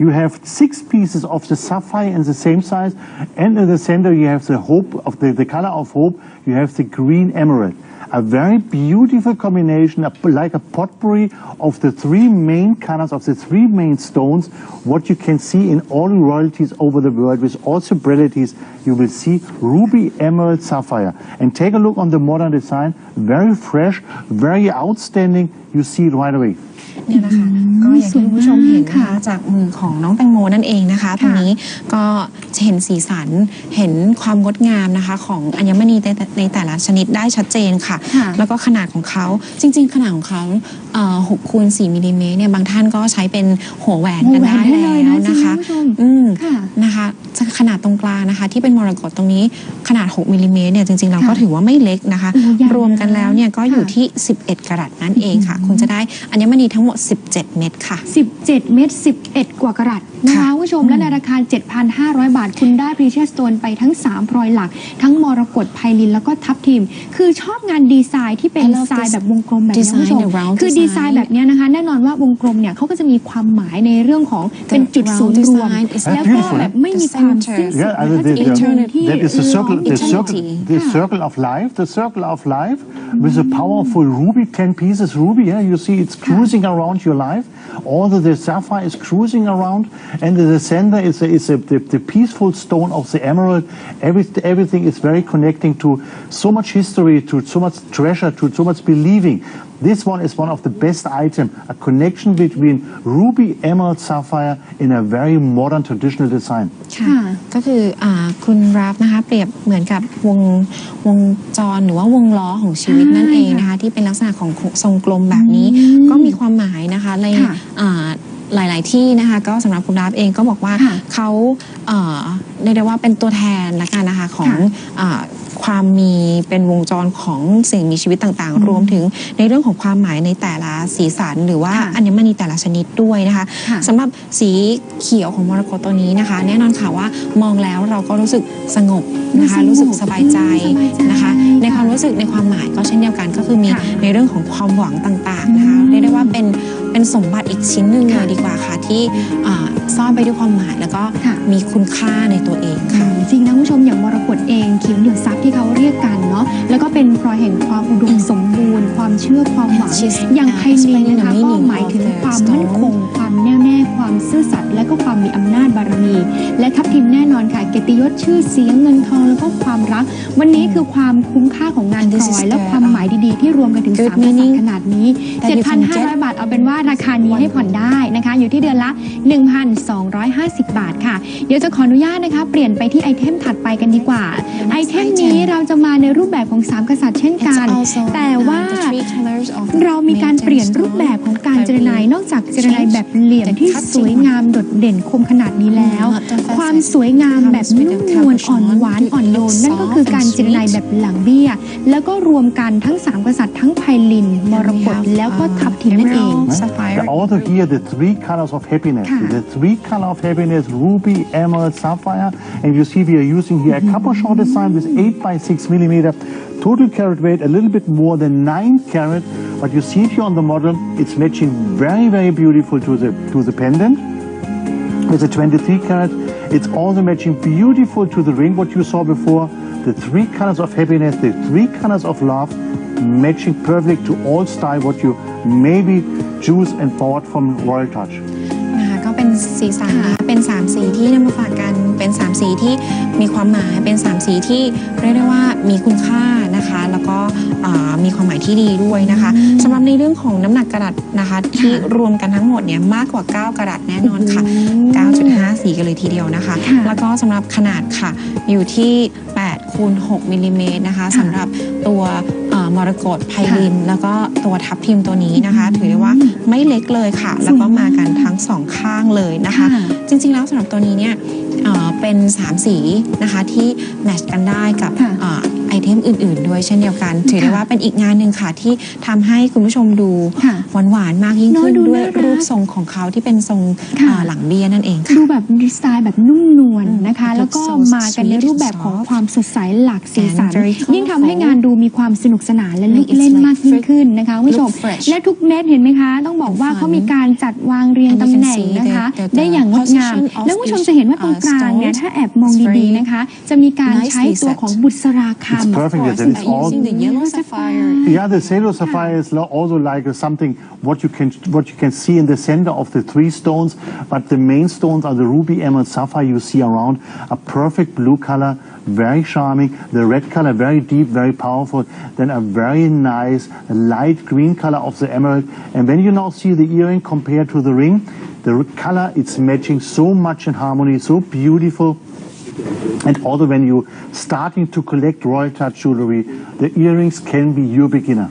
You have 6 pieces of the sapphire in the same size, and in the center you have the hope of the color of hope. You have the green emerald. A very beautiful combination, like a potpourri of the 3 main colors, of the 3 main stones, what you can see in all royalties over the world with all celebrities. You will see ruby, emerald, sapphire. And take a look on the modern design, very fresh, very outstanding. You see it right away. เนี่ยนะคะก็อย่างที่คุณผู้ชมเห็นนะคะจากมือของน้องแตงโมนั่นเองนะคะตรงนี้ก็จะเห็นสีสันเห็นความงดงามนะคะของอัญมณีในแต่ละชนิดได้ชัดเจนค่ะแล้วก็ขนาดของเขาจริงๆขนาดของเขา6คูณ4มิลลิเมตรเนี่ยบางท่านก็ใช้เป็นหัวแหวนกันได้แล้วนะคะนะคะขนาดตรงกลางนะคะที่เป็นมรกตตรงนี้ขนาด6มิลลิเมตรเนี่ยจริงๆเราก็ถือว่าไม่เล็กนะคะรวมกันแล้วเนี่ยก็อยู่ที่11กะรัตนั่นเองค่ะคุณจะได้อัญมณีทั้งหมด17เม็ดค่ะ17เม็ด11กว่ากะรัตนะคะผู้ชมและในราคา 7,500 บาทคุณได้ precious stone ไปทั้ง3พลอยหลักทั้งมรกตไพลินแล้วก็ทับทิมคือชอบงานดีไซน์ที่เป็นดีไซน์แบบวงกลมแบบนี้ผู้ชมคือดีไซน์แบบนี้นะคะแน่นอนว่าวงกลมเนี่ยเขาก็จะมีความหมายในเรื่องของเป็นจุดศูนย์รวมแล้วก็แบบไม่มีความสิ้นสุดที่ That is the circle of life, the circle of life with a powerful ruby, 10 pieces ruby. Yeah, you see it's cruising around your life. Although the sapphire is cruising around, and the center is the peaceful stone of the emerald. Everything is very connecting to so much history, to so much treasure, to so much believing. This one is one of the best items, a connection between ruby, emerald, sapphire in a very modern traditional design. ค่ะก็คือคุณราฟนะคะเปรียบเหมือนกับวงจรหรือว่าวงล้อของชีวิตนั่นเองนะคะที่เป็นลักษณะของทรงกลมแบบนี้ก็มีความหมายนะคะในหลายๆที่นะคะก็สำหรับคุณราฟเองก็บอกว่าเขาเรียกได้ว่าเป็นตัวแทนละกันนะคะของความมีเป็นวงจรของสิ่งมีชีวิตต่างๆรวมถึงในเรื่องของความหมายในแต่ละสีสันหรือว่าอัญมณีแต่ละชนิดด้วยนะคะสำหรับสีเขียวของมรกตตัวนี้นะคะแน่นอนค่ะว่ามองแล้วเราก็รู้สึกสงบนะคะรู้สึกสบายใจนะคะในความรู้สึกในความหมายก็เช่นเดียวกันก็คือมีในเรื่องของความหวังต่างๆนะคะเรียกได้ว่าเป็นสมบัติอีกชิ้นหนึ่งเลยดีกว่าค่ะที่ซ่อนไปด้วยความหมายแล้วก็มีคุณค่าในตัวเองค่ะจริงนะผู้ชมอย่างมรกตเองเขียวเหนือทรัพย์ที่เขาเรียกกันเนาะแล้วก็เป็นพลอยแห่งความอุดมสมบูรณ์ความเชื่อความหวังอย่างไพลินนะคะก็หมายถึงความมั่นคงความแน่วแน่ความซื่อสัตย์และก็ความมีอำนาจบารมีและทับทิมแน่นอนค่ะเกียรติยศชื่อเสียงเงินทองแล้วก็ความรักวันนี้คือความคุ้มค่าของงานพลอยและความหมายดีๆที่รวมกันถึง3 กษัตริย์ขนาดนี้ 7,500 บาทเอาเป็นว่า ราคานี้ให้ผ่อนได้นะคะอยู่ที่เดือนละ 1,250 บาทค่ะเดี๋ยวจะขออนุญาตนะคะเปลี่ยนไปที่ไอเทมถัดไปกันดีกว่าไอเทมนี้เราจะมาในรูปแบบของ3กษัตริย์เช่นกันแต่ว่าเรามีการเปลี่ยนรูปแบบของการเจรไนนอกจากเจรไนแบบเหลี่ยมที่สวยงามโดดเด่นคมขนาดนี้แล้วความสวยงามแบบนุ่มนวลอ่อนหวานอ่อนโยนนั่นก็คือการเจรไนแบบหลังเบี้ยแล้วก็รวมกันทั้ง3กษัตริย์ทั้งไพลินมรกตแล้วก็ทับทิมนั่นเอง Also here the 3 colors of happiness. The 3 color of happiness: ruby, emerald, sapphire. And you see we are using here a copper short design with 8 by 6 millimeter. Total carat weight a little bit more than 9 carat. But you see it here on the model. It's matching very beautiful to the pendant. With a 23 carat. It's also matching beautiful to the ring. What you saw before. The 3 colors of happiness. The 3 colors of love. Matching perfect to all style what you maybe choose and bought from Royal Touch. นะคะก็เป็นสีสันเป็น3สีที่นำมาฝากกันเป็น3สีที่มีความหมายเป็น3สีที่เรียกได้ว่ามีคุณค่านะคะแล้วก็มีความหมายที่ดีด้วยนะคะสำหรับในเรื่องของน้ำหนักกะรัตนะคะที่รวมกันทั้งหมดเนี่ยมากกว่า9กะรัตแน่นอนค่ะ 9.54 กันเลยทีเดียวนะคะแล้วก็สำหรับขนาดค่ะอยู่ที่8คูณ6มิลลิเมตรนะคะสำหรับตัวมรกตไพลินแล้วก็ตัวทับทิมตัวนี้นะคะถือได้ว่าไม่เล็กเลยค่ะแล้วก็มากันทั้ง2ข้างเลยนะคะจริงๆแล้วสำหรับตัวนี้เนี่ยเป็น3สีนะคะที่แมทช์กันได้กับไอเทมอื่นๆด้วยเช่นเดียวกันถือได้ว่าเป็นอีกงานหนึ่งค่ะที่ทำให้คุณผู้ชมดูหวานๆมากยิ่งขึ้นด้วยรูปทรงของเขาที่เป็นทรงหลังเบี้ยนั่นเองค่ะดูแบบดีไซน์แบบนุ่มนวลนะคะแล้วก็มากันในรูปแบบของความสดใสหลากสีสันยิ่งทำให้งานดูมีความสนุกสนานและลูกเล่นมากยิ่งขึ้นนะคะคุณผู้ชมและทุกเม็ดเห็นไหมคะต้องบอกว่าเขามีการจัดวางเรียงตำแหน่งนะคะได้อย่างงดงามแล้วคุณผู้ชมจะเห็นว่าตรงกลางเนี่ยถ้าแอบมองดีๆนะคะจะมีการใช้ตัวของบุษราคำ It's perfect. It's all the yellow sapphire. Yeah, the yellow sapphire is also like something what you can see in the center of the 3 stones. But the main stones are the ruby, emerald, sapphire you see around. A perfect blue color, very charming. The red color, very deep, very powerful. Then a very nice light green color of the emerald. And when you now see the earring compared to the ring, the color it's matching so much in harmony, so beautiful. And also when you starting to collect Royal Touch jewelry, the earrings can be your beginner.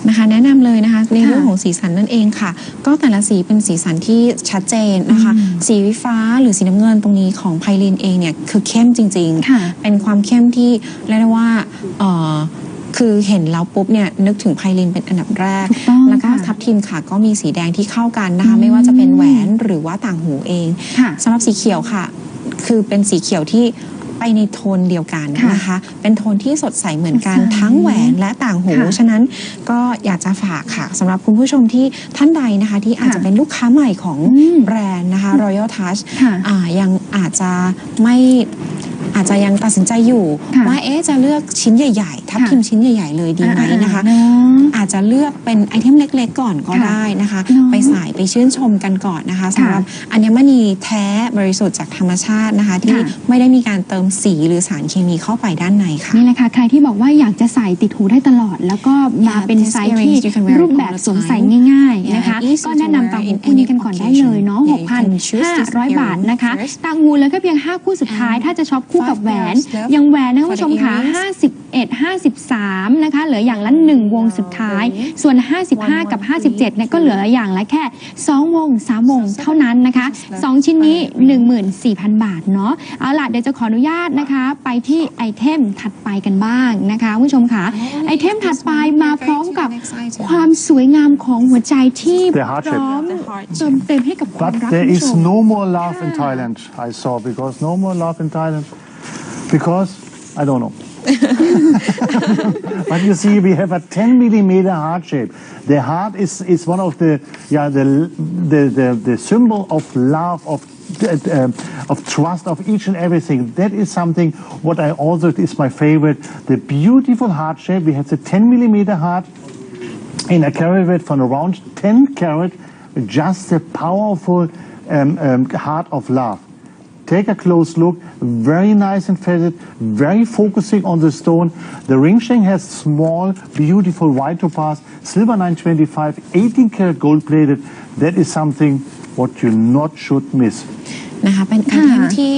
นะคะแนะนำเลยนะคะในเรื่องของสีสันนั่นเองค่ะก็แต่ละสีเป็นสีสันที่ชัดเจนนะคะสีฟ้าหรือสีน้ำเงินตรงนี้ของไพลินเองเนี่ยคือเข้มจริงๆเป็นความเข้มที่เรียกได้ว่าคือเห็นแล้วปุ๊บเนี่ยนึกถึงไพลินเป็นอันดับแรกแล้วก็ทับทิมค่ะก็มีสีแดงที่เข้ากันนะคะไม่ว่าจะเป็นแหวนหรือว่าต่างหูเองสำหรับสีเขียวค่ะคือเป็นสีเขียวที่ไปในโทนเดียวกันนะคะเป็นโทนที่สดใสเหมือนกันทั้งแหวนและต่างหูฉะนั้นก็อยากจะฝากค่ะสำหรับคุณผู้ชมที่ท่านใดนะคะที่อาจจะเป็นลูกค้าใหม่ของแบรนด์นะคะ Royal Touch ยังอาจจะยังตัดสินใจอยู่ว่าจะเลือกชิ้นใหญ่ๆทับทิมชิ้นใหญ่ๆเลยดีไหมนะคะอาจจะเลือกเป็นไอเทมเล็กๆก่อนก็ได้นะคะไปใส่ไปชื่นชมกันก่อนนะคะสำหรับอัญมณีแท้บริสุทธิ์จากธรรมชาตินะคะที่ไม่ได้มีการเติมสีหรือสารเคมีเข้าไปด้านในค่ะนี่แหละค่ะใครที่บอกว่าอยากจะใส่ติดหูได้ตตลอดแล้วก็มาเป็นไซส์ที่รูปแบบสวมใส่ง่ายๆนะคะก็แนะนำต่างหูคู่นี้กันก่อนได้เลยเนาะ 6,500 บาทนะคะต่างหูเลยก็เพียง5คู่สุดท้ายถ้าจะช็อปคู่กับแหวนยังแหวนนะคุณผู้ชมค่ะ51 53นะคะเหลืออย่างละ1วงสุดท้ายส่วน55กับ57เนี่ยก็เหลืออย่างละแค่2วง3วงเท่านั้นนะคะ2ชิ้นนี้ 14,000 บาทเนาะเอาล่ะเดี๋ยวจะขออนุญาตนะคะไปที่ไอเทมถัดไปกันบ้างนะคะคุณผู้ชมค่ะไอเทมถัดไปมาพร้อมกับความสวยงามของหัวใจที่พร้อมเติมเต็มให้กับความรัก There is no more love in Thailand I saw because no more love in Thailand because I don't know but you see we have a 10 millimeter heart shape the heart is one of the symbol of love of trust of each and everything that is something what I also is my favorite the beautiful heart shape we have the 10 millimeter heart in a carat weight from around 10 carat just a powerful heart of love Take a close look, very nice and fetid, very focusing on the stone. The ring shank has small, beautiful white topaz, silver 925, 18 karat gold plated. That is something what you not should miss. นะคะเป็นไอเทมที่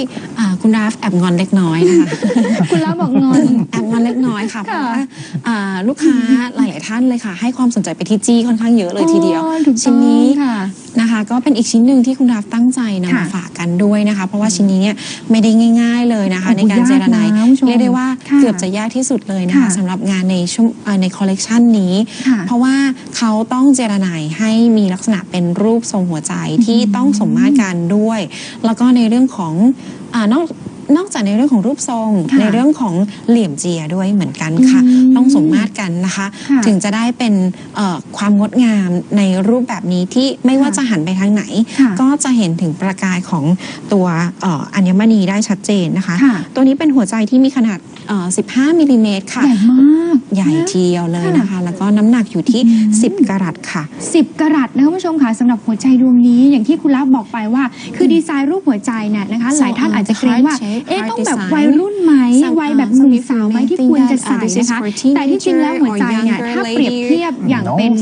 คุณราฟแอบงอนเล็กน้อยนะคะ คุณราฟบอกงอน แอบงอนเล็กน้อยค่ะเพราะว่าลูกค้าหลายๆท่านเลยค่ะให้ความสนใจไปที่จี้ค่อนข้างเยอะเลยทีเดียวชิ้นนี้นะคะก็เป็นอีกชิ้นหนึ่งที่คุณราฟตั้งใจนำมาฝากกันด้วยนะคะเพราะว่าชิ้นนี้เนี่ยไม่ได้ง่ายๆเลยนะคะในการเจรไนเรียกได้ว่าเกือบจะยากที่สุดเลยนะคะสำหรับงานในคอลเลกชันนี้เพราะว่าเขาต้องเจรไนให้มีลักษณะเป็นรูปทรงหัวใจที่ต้องสมมาตรกันด้วยแล้วก็ในเรื่องของนอกจากในเรื่องของรูปทรงในเรื่องของเหลี่ยมเจียด้วยเหมือนกันค่ะต้องสมมาตรกันนะคะถึงจะได้เป็นความงดงามในรูปแบบนี้ที่ไม่ว่าจะหันไปทางไหนก็จะเห็นถึงประกายของตัวอัญมณีได้ชัดเจนนะคะตัวนี้เป็นหัวใจที่มีขนาด15มิลลิเมตรค่ะใหญ่มากใหญ่ทีเดียวเลยนะคะแล้วก็น้ำหนักอยู่ที่10กะรัตค่ะ10กะรัตนะคะผู้ชมค่ะสำหรับหัวใจดวงนี้อย่างที่คุณลักบอกไปว่าคือดีไซน์รูปหัวใจเนี่ยนะคะหลายท่านอาจจะเกรงว่าต้องแบบวัยรุ่นไหมวัยแบบหนุ่มสาวไหมที่ควรจะใส่นะคะแต่ที่จริงแล้วหัวใจเนี่ยถ้าเปรียบเทียบอย่างเป็น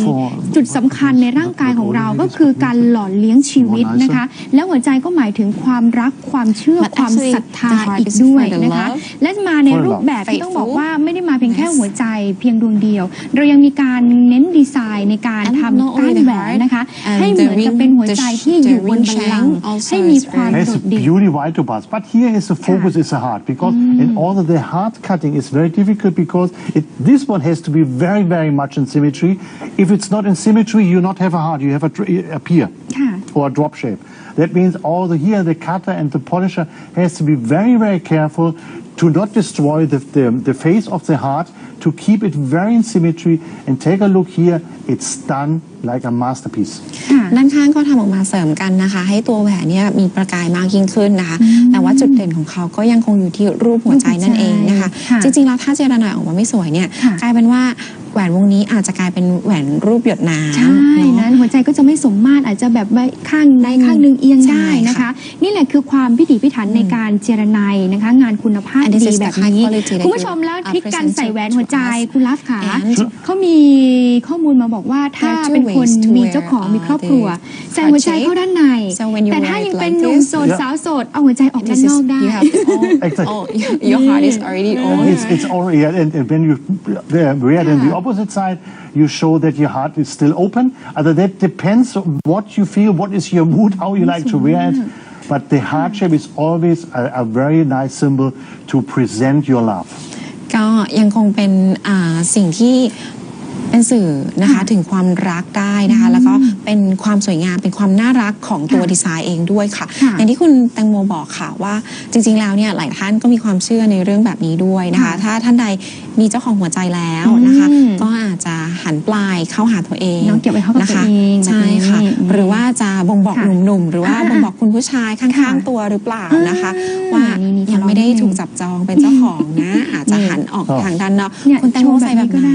จุดสำคัญในร่างกายของเราก็คือการหล่อเลี้ยงชีวิตนะคะแล้วหัวใจก็หมายถึงความรักความเชื่อความศรัทธาอีกด้วยนะคะและมาในรูปแบบที่ต้องบอกว่าไม่ได้มาเพียงแค่หัวใจเพียงดวงเดียวเรายังมีการเน้นดีไซน์ในการทำก้านแหวนนะคะให้เหมือนกับเป็นหัวใจที่อยู่บนบัลลังก์ให้มีความโดดเด่น beauty white topaz, but here is the focus is the heart because in order the heart cutting is very difficult because this one has to be very very much in symmetry. If it's not in symmetry, you not have a heart, you have a pier or a drop shape. That means all the here the cutter and the polisher has to be very very careful to not destroy the face of the heart, to keep it very in symmetry. And take a look here, it's done like a masterpiece. ด้านข้างก็ทำออกมาเสริมกันนะคะให้ตัวแหวนเนี่ยมีประกายมากยิ่งขึ้นนะคะแต่ว่าจุดเด่นของเขาก็ยังคงอยู่ที่รูปหัวใจนั่นเองนะคะจริงๆแล้วถ้าเจรไนออกมาไม่สวยเนี่ยกลายเป็นว่าแหวนวงนี้อาจจะกลายเป็นแหวนรูปหยดน้ำใช่นะหัวใจก็จะไม่สมมาตรอาจจะแบบข้างใดข้างหนึ่งเอียงได้นะคะนี่แหละคือความพิถีพิถันในการเจรไนนะคะงานคุณภาพดีแบบนี้คุณผู้ชมแล้วทริคการใส่แหวนหัวใจคุณลัฟค่ะเขามีข้อมูลมาบอกว่าถ้าเป็นคนมีเจ้าของมีครอบครัวใส่หัวใจเข้าด้านในแต่ถ้ายังเป็นหนุ่มโสดสาวโสดเอาหัวใจออกด้านนอกได้ Your heart is already on. It's already and when you wear it on the opposite side, you show that your heart is still open. That depends on what you feel, what is your mood, how you like to wear it. But the heart shape is always a very nice symbol to present your love. ก็ยังคงเป็นสิ่งที่เป็นสื่อนะคะถึงความรักได้นะคะแล้วก็เป็นความสวยงามเป็นความน่ารักของตัวดีไซน์เองด้วยค่ะอย่างที่คุณแตงโมบอกค่ะว่าจริงๆแล้วเนี่ยหลายท่านก็มีความเชื่อในเรื่องแบบนี้ด้วยนะคะถ้าท่านใดมีเจ้าของหัวใจแล้วนะคะก็อาจจะหันปลายเข้าหาตัวเองเก็บไว้เข้ากับตัวเองใช่ค่ะหรือว่าจะบ่งบอกหนุ่มๆหรือว่าบ่งบอกคุณผู้ชายข้างๆตัวหรือเปล่านะคะว่ายังไม่ได้ถูกจับจองเป็นเจ้าของนะอาจจะหันออกทางด้านนอกคุณแตงโมใส่แบบไหน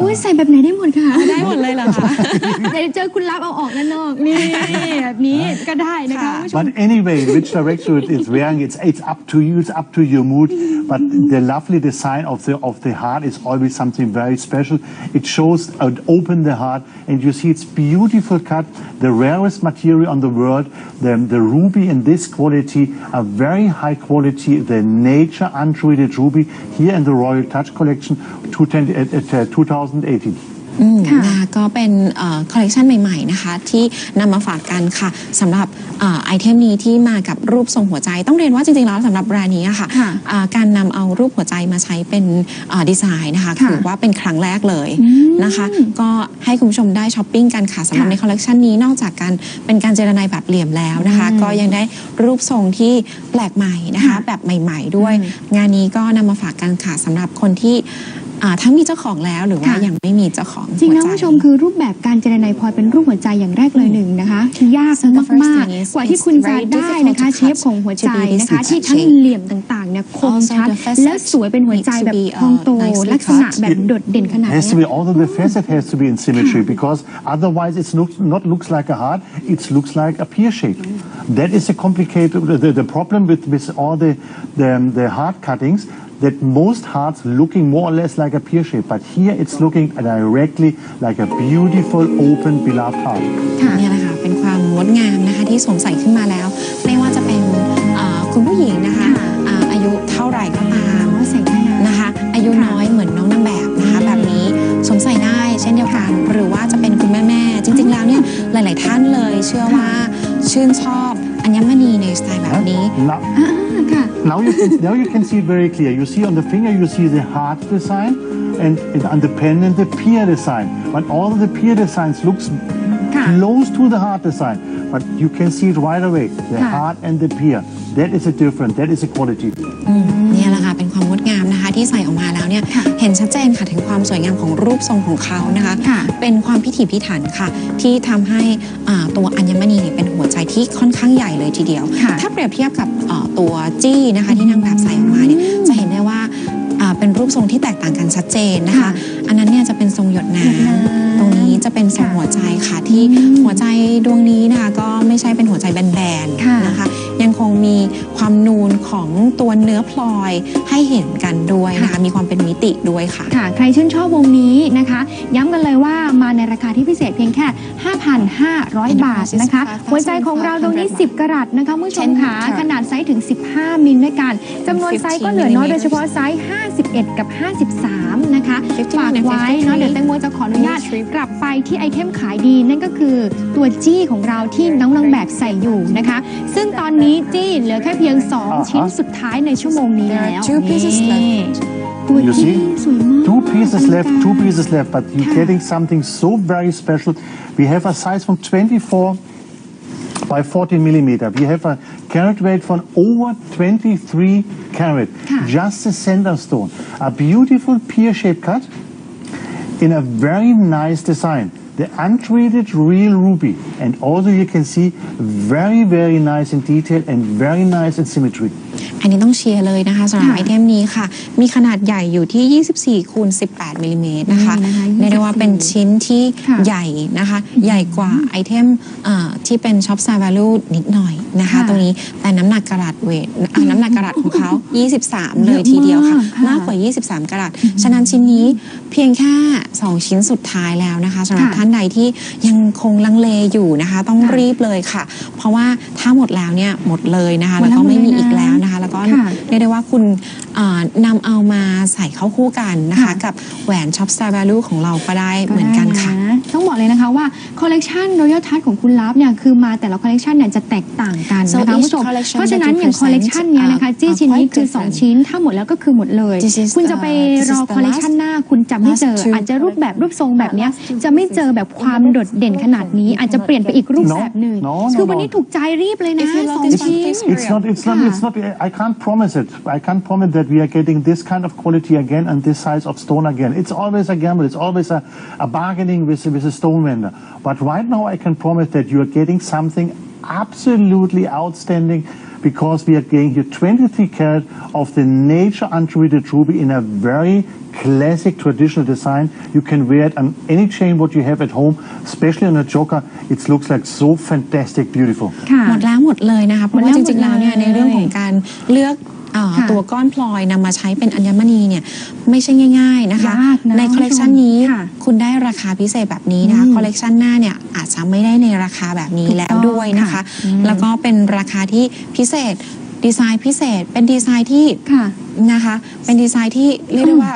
อุ้ยใส่แบบไหนได้หมดค่ะได้หมดเลยเหรอคะเดี๋ยวเจอคุณรับเอาออกด้านนอกนี่แบบนี้ก็ได้นะคะผู้ชม But anyway, which direction it's wearing, it's up to you, it's up to your mood. But the lovely design of the heart is always something very special. It shows open the heart, and you see it's beautiful cut, the rarest material on the world. The ruby in this quality, a very high quality, the nature untreated ruby here in the Royal Touch Collection 2018. ก็เป็นคอลเลกชันใหม่ๆนะคะที่นำมาฝากกันค่ะสำหรับไอเทมนี้ที่มากับรูปทรงหัวใจต้องเรียนว่าจริงๆแล้วสำหรับแบรนด์นี้ค่ะการนำเอารูปหัวใจมาใช้เป็นดีไซน์นะคะถือว่าเป็นครั้งแรกเลยนะคะก็ให้คุณผู้ชมได้ช้อปปิ้งกันค่ะสำหรับในคอลเลกชันนี้นอกจากการเป็นการเจรไนแบบเหลี่ยมแล้วนะคะก็ยังได้รูปทรงที่แปลกใหม่นะคะแบบใหม่ๆด้วยงานนี้ก็นำมาฝากกันค่ะสำหรับคนที่ทั้งมีเจ้าของแล้วหรือว่ายังไม่มีเจ้าของจริงนะผู้ชมคือรูปแบบการเจรไนพลอยเป็นรูปหัวใจอย่างแรกเลยหนึ่งนะคะยากมากๆกว่าที่คุณจะได้นะคะเชฟของหัวใจนะคะที่ทั้งเหลี่ยมต่าง เนี่ยคมชัดและสวยเป็นหัวใจแบบพองโตลักษณะแบบโดดเด่นขนาด Has นี้ to be also the facet has to be in symmetry because otherwise it looks like a heart, it looks like a pear shape. That is a complicated the problem with all the heart cuttings. That most hearts looking more or less like a pear shape, but here it's looking directly like a beautiful, open, beloved heart. นี่แหละค่ะเป็นความงดงามนะคะที่สวมใส่ขึ้นมาแล้วไม่ว่าจะเป็นคุณผู้หญิงนะคะอายุเท่าไหร่ก็ตามนะคะอายุน้อยเหมือนน้องนางแบบนะคะแบบนี้สวมใส่ได้เช่นเดียวกันหรือว่าจะเป็นคุณแม่จริงๆแล้วเนี่ยหลายๆท่านเลยเชื่อว่าชื่นชอบอัญมณีในสไตล์แบบนี้Now you can see it very clear. You see on the finger, you see the heart design, and on the pendant the pear design. But all of the pear designs looks close to the heart design, but you can see it right away. The heart and the pear. That is a difference. That is a quality. นี่แหละค่ะเป็นความงดงามนะคะที่ใส่ออกมาแล้วเนี่ยเห็นชัดเจนค่ะถึงความสวยงามของรูปทรงของเขานะคะเป็นความพิถีพิถันค่ะที่ทำให้ตัวอัญมณีเนี่ยเป็นหัวใจที่ค่อนข้างใหญ่เลยทีเดียวถ้าเปรียบเทียบกับตัวจี้นะคะที่นางแบบใส่ออกมาเนี่ยจะเห็นได้ว่าเป็นรูปทรงที่แตกต่างกันชัดเจนนะคะอันนั้นเนี่ยจะเป็นทรงหยดน้ำตรงนี้จะเป็นทรงหัวใจค่ะที่หัวใจดวงนี้นะคะก็ไม่ใช่เป็นหัวใจแบนๆนะคะยังคงมีความนูนของตัวเนื้อพลอยให้เห็นกันด้วยนะคะมีความเป็นมิติด้วยค่ะใครชื่นชอบวงนี้นะคะย้ำกันเลยว่ามาในราคาที่พิเศษเพียงแค่ 5,500 บาทนะคะหัวใจของเราตรงนี้10กะรัตนะคะผู้ชมค่ะขนาดไซส์ถึง15มิลด้วยกันจำนวนไซส์ก็เหลือน้อยโดยเฉพาะไซส์51กับ53นะคะฝากไว้เนาะเดี๋ยวแตงโมจะขออนุญาตกลับไปที่ไอเทมขายดีนั่นก็คือตัวจี้ของเราที่น้องนางแบบใส่อยู่นะคะซึ่งตอนนี้จี้เหลือแค่เพียง2ชิ้นสุดท้ายในชั่วโมงนี้แล้วตัวจี้สวยมาก Two pieces left, but you're getting something so very special. We have a size from 24 by 14 millimeter. We have a carat weight from over 23 carat. Just the center stone. A beautiful pear-shaped cut in a very nice design. The untreated real ruby. And also you can see very, very nice in detail and very nice in symmetry. อันนี้ต้องเชียร์เลยนะคะสำหรับไอเทมนี้ค่ะมีขนาดใหญ่อยู่ที่24คูณ18มิลลิเมตรนะคะเรียกได้ว่าเป็นชิ้นที่ใหญ่นะคะใหญ่กว่าไอเทมที่เป็นช็อปไซด์แวลูนิดหน่อยนะคะตรงนี้แต่น้ำหนักกะรัตเวทน้ำหนักกะรัตของเขา23เลยทีเดียวค่ะมากกว่า23กะรัตฉะนั้นชิ้นนี้เพียงแค่2ชิ้นสุดท้ายแล้วนะคะสำหรับท่านใดที่ยังคงลังเลอยู่นะคะต้องรีบเลยค่ะเพราะว่าถ้าหมดแล้วเนี่ยหมดเลยนะคะแล้วก็ไม่มีอีกแล้วนะคะแล้วก็เรียกได้ว่าคุณนำเอามาใส่เข้าคู่กันนะคะกับแหวนช็อปสตาร์แวลูของเราก็ได้เหมือนกันค่ะต้องบอกเลยนะคะว่าคอลเลกชัน Royal Touch ของคุณลับเนี่ยคือมาแต่ละคอลเลกชันเนี่ยจะแตกต่างกันนะคะผู้ชมเพราะฉะนั้นอย่างคอลเลกชันนี้นะคะจี้ชิ้นนี้คือ2ชิ้นถ้าหมดแล้วก็คือหมดเลยคุณจะไปรอคอลเลกชันหน้าคุณจะไม่เจออาจจะรูปทรงแบบนี้จะไม่เจอแบบความโดดเด่นขนาดนี้อาจจะเปลี่ยนไปอีกรูปแบบหนึ่งคือวันนี้ถูกใจรีบเลยนะ2ชิ้น It's not I can't promise it. I can't promise that we are getting this kind of quality again and this size of stone again. It's always a gamble. It's always a bargaining with a stone vendor. But right now I can promise that you are getting something absolutely outstanding because we are getting here 23 karat of the nature untreated ruby in a very classic traditional design. You can wear it on any chain what you have at home, especially on a choker. It looks like so fantastic beautiful. หมดแล้วหมดเลยนะคะเพราะว่าจริงๆแล้วเนี่ยในเรื่องของการเลือกตัวก้อนพลอยนำมาใช้เป็นอัญมณีเนี่ยไม่ใช่ง่ายๆนะคะในคอลเลกชันนี้คุณได้ราคาพิเศษแบบนี้นะคะคอลเลกชันหน้าเนี่ยอาจจะไม่ได้ในราคาแบบนี้แล้วด้วยนะคะแล้วก็เป็นราคาที่พิเศษดีไซน์พิเศษเป็นดีไซน์ที่นะคะเป็นดีไซน์ที่เรียกได้ว่า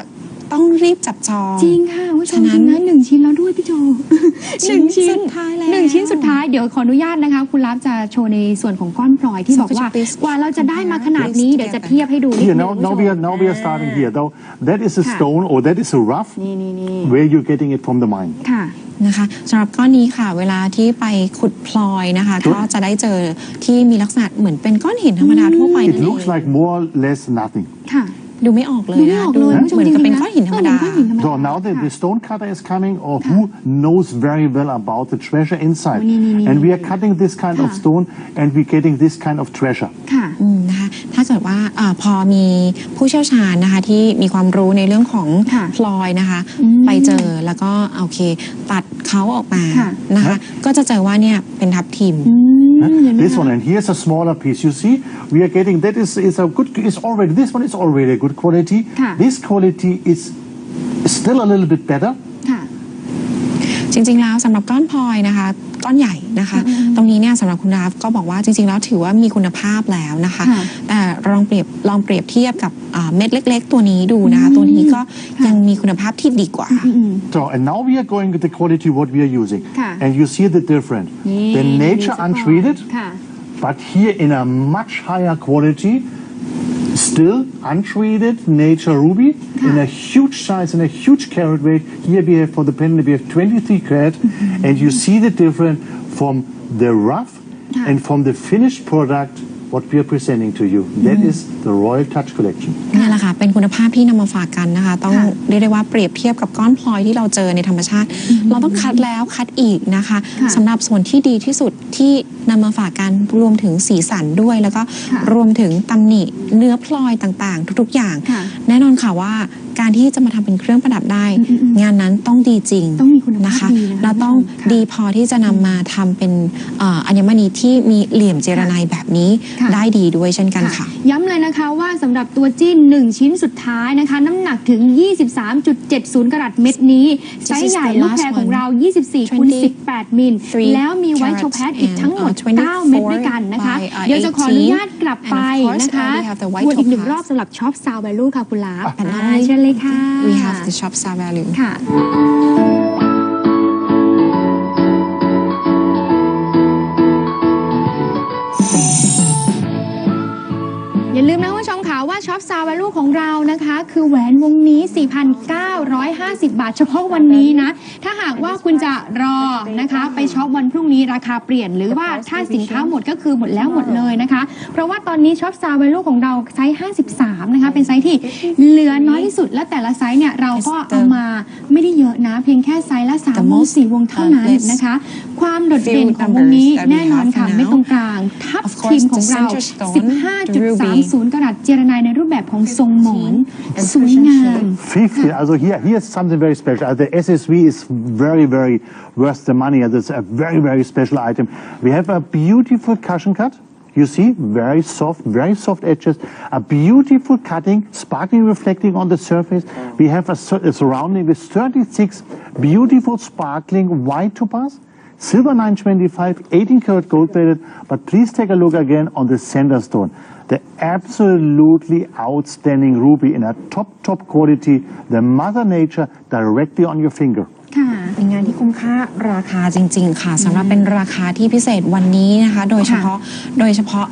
ต้องรีบจับจองจริงค่ะผู้ชมจริงนะ1ชิ้นแล้วด้วยพี่โจ1ชิ้นสุดท้ายแล้ว1ชิ้นสุดท้ายเดี๋ยวขออนุญาตนะคะคุณลับจะโชว์ในส่วนของก้อนพลอยที่บอกว่ากว่าเราจะได้มาขนาดนี้เดี๋ยวจะเทียบให้ดูนิดนึง Now we are starting here. Though that is a stone or that is a rough where you're getting it from the mine. ค่ะนะคะสำหรับก้อนนี้ค่ะเวลาที่ไปขุดพลอยนะคะก็จะได้เจอที่มีลักษณะเหมือนเป็นก้อนหินธรรมดาทั่วไปนั่นเอง It looks like more or less nothing. ค่ะดูไม่ออกเลยนะดูเหมือนกับเป็นก้อนหินธรรมดา So now the stone cutter is coming or who knows very well about the treasure inside and we are cutting this kind of stone and we're getting this kind of treasure นะคะถ้าเกิด กิดว่าพอมีผู้เชี่ยวชาญนะคะที่มีความรู้ในเรื่องของพลอยนะคะไปเจอแล้วก็โอเคตัดเขาออกมานะคะก็จะเจอว่าเนี่ยเป็นทับทิม This one, and here's a smaller piece. You see, we are getting that is a good. Is already this one is already a good quality. This quality is still a little bit better. จริงๆแล้วสำหรับก้อนพลอยนะคะก้อนใหญ่นะคะตรงนี้เนี่ยสำหรับคุณดาฟก็บอกว่าจริงๆแล้วถือว่ามีคุณภาพแล้วนะคะแต่ลองเปรียบเทียบกับเม็ดเล็กๆตัวนี้ดูนะคะตัวนี้ก็ยังมีคุณภาพที่ดีกว่า So and now we are going with the quality what we are using, and you see the difference. The nature untreated, but here in a much higher quality. Still untreated nature ruby in a huge size and a huge carat weight. Here we have for the pendant we have 23 carat, and you see the difference from the rough and from the finished product what we are presenting to you. That is the Royal Touch Collection. นี่แหละค่ะเป็นคุณภาพที่นำมาฝากกันนะคะต้องเรียกได้ว่าเปรียบเทียบกับก้อนพลอยที่เราเจอในธรรมชาติเราต้องคัดแล้วคัดอีกนะคะสำหรับส่วนที่ดีที่สุดที่นำมาฝากกันรวมถึงสีสันด้วยแล้วก็รวมถึงตำหนิเนื้อพลอยต่างๆทุกๆอย่างแน่นอนค่ะว่าการที่จะมาทำเป็นเครื่องประดับได้งานนั้นต้องดีจริงนะคะเราต้องดีพอที่จะนำมาทำเป็นอัญมณีที่มีเหลี่ยมเจรไนแบบนี้ได้ดีด้วยเช่นกันค่ะย้ำเลยนะคะว่าสำหรับตัวจิ้น1ชิ้นสุดท้ายนะคะน้ำหนักถึง 23.70 กรัตเม็ดนี้ไซส์ใหญ่ลูกแพรของเรา 24x18 มิลแล้วมีไวท์โชว์แพดอีกทั้งหมด 9 เม็ดด้วยกันนะคะเดี๋ยวจะขออนุญาตกลับไปนะคะวนอีก1 รอบสำหรับช็อปซาวแวลูค่ะคุณลาฟเชิญเลยค่ะ We have the shop star value ค่ะอย่าลืมนะคุณผู้ชมค่ะว่าช็อปซาวแวลูของเรานะคะคือแหวนวงนี้ 4,950 บาทเฉพาะวันนี้นะถ้าหากว่าคุณจะรอนะคะไปช็อปวันพรุ่งนี้ราคาเปลี่ยนหรือว่าถ้าสินค้าหมดก็คือหมดแล้วหมดเลยนะคะเพราะว่าตอนนี้ช็อปซาวแวลูของเราไซส์ 53 นะคะเป็นไซส์ที่เหลือน้อยที่สุดและแต่ละไซส์เนี่ยเราก็เอามาไม่ได้เยอะนะเเพียงแค่ไซส์ละ3 วง 4 วงเท่านั้นนะคะความโดดเด่นของวงนี้แน่นอนค่ะไม่ตรงกลางทับทิมของเรา 15.30 กรัตเจรไนในรูปแบบของทรงหมอนสวยงาม 50. Also here's something very special. The SSV is very worth the money. It's a very special item. We have a beautiful cushion cut. You see, very soft edges, a beautiful cutting, sparkling, reflecting on the surface. We have a surrounding with 36 beautiful, sparkling white topaz, silver 925, 18 karat gold plated. But please take a look again on the center stone. The absolutely outstanding ruby in a top quality. The Mother Nature directly on your finger. เป็นงานที่คุ้มค่าราคาจริงๆค่ะสำหรับเป็นราคาที่พิเศษวันนี้นะคะโดยเฉพาะ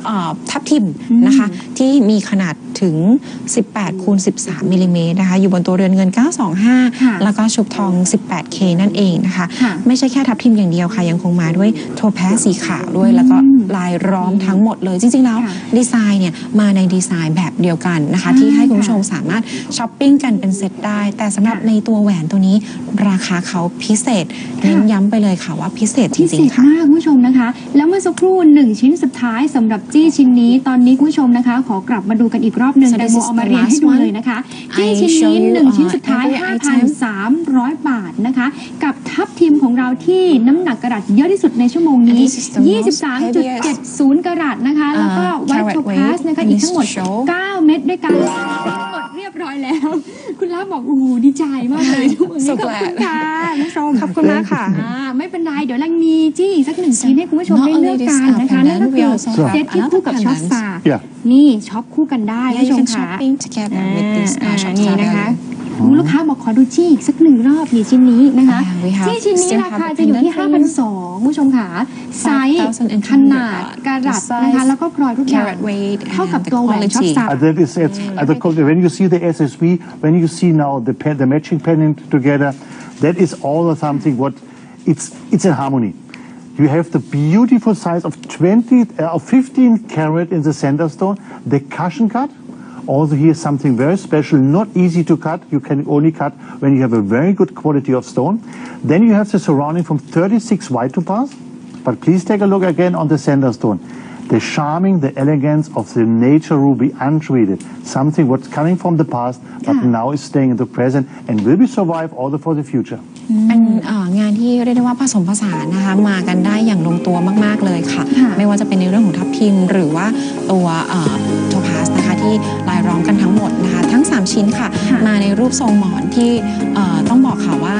ทับทิมนะคะที่มีขนาดถึง 18x13 มิลลิเมตรนะคะอยู่บนตัวเรือนเงิน 925 แล้วก็ชุบทอง 18K นั่นเองนะคะไม่ใช่แค่ทับทิมอย่างเดียวค่ะยังคงมาด้วยโทแพสสีขาวด้วยแล้วก็ลายล้อมทั้งหมดเลยจริงๆแล้วดีไซน์เนี่ยมาในดีไซน์แบบเดียวกันนะคะที่ให้คุณผู้ชมสามารถช้อปปิ้งกันเป็นเซตได้แต่สำหรับในตัวแหวนตัวนี้ราคาเขาพิเศษเน้นย้ำไปเลยค่ะว่าพิเศษจริงๆค่ะพิเศษมากคุณผู้ชมนะคะแล้วเมื่อสักครู่1ชิ้นสุดท้ายสำหรับจี้ชิ้นนี้ตอนนี้คุณผู้ชมนะคะขอกลับมาดูกันอีกรอบหนึ่งแตงโมเอามาเรียงให้ดูเลยนะคะจี้ชิ้นนี้1ชิ้นสุดท้าย 5,300 บาทนะคะกับทับทิมของเราที่น้ำหนักกะรัตเยอะที่สุดในชั่วโมงนี้ 23.70 กะรัตนะคะแล้วก็ไวท์โทพาสนะคะอีกทั้งหมด 9 เม็ดด้วยกันหมดเรียบร้อยแล้วคุณลาบอกโอ้โหดีใจมากเลยทุกคนขอบคุณค่ะคุณผู้ชมขอบคุณมากค่ะไม่เป็นไรเดี๋ยวเรามีจี้อีกสัก1ชิ้นให้คุณผู้ชมได้เลือกกันนะคะนั่นก็คือเซตที่คู่กับช็อปซานี่ช็อปคู่กันได้คุณผู้ชมค่ะนี่นะคะลูกค้าบอกขอดูจี้อีกสัก1 รอบนี่ชิ้นนี้นะคะจี้ชิ้นนี้ราคาจะอยู่ที่ 5,200 ผู้ชมค่ะไซส์ขนาดกะรัตนะคะแล้วก็พลอยทุกอย่างเท่ากับตัวแหวนช็อปซา When you see the SSV, when you see now the matching pendant together, that is all something what it's in harmony. You have the beautiful size of 15 carat in the center stone, the cushion cut. Also here something very special, not easy to cut. You can only cut when you have a very good quality of stone. Then you have the surrounding from 36 white topaz. But please take a look again on the center stone. the charming, the elegance of the nature ruby untreated, something what's coming from the past, but now is staying in the present and will be survive also for the future. เป็นงานที่เรียกได้ว่าผสมผสานนะคะมากันได้อย่างลงตัวมากๆเลยค่ะไม่ว่าจะเป็นในเรื่องของทับทิมหรือว่าตัวโทพาสนะคะที่ลายล้อมกันทั้งหมดนะคะทั้ง3ชิ้นค่ะมาในรูปทรงหมอนที่ต้องบอกค่ะว่า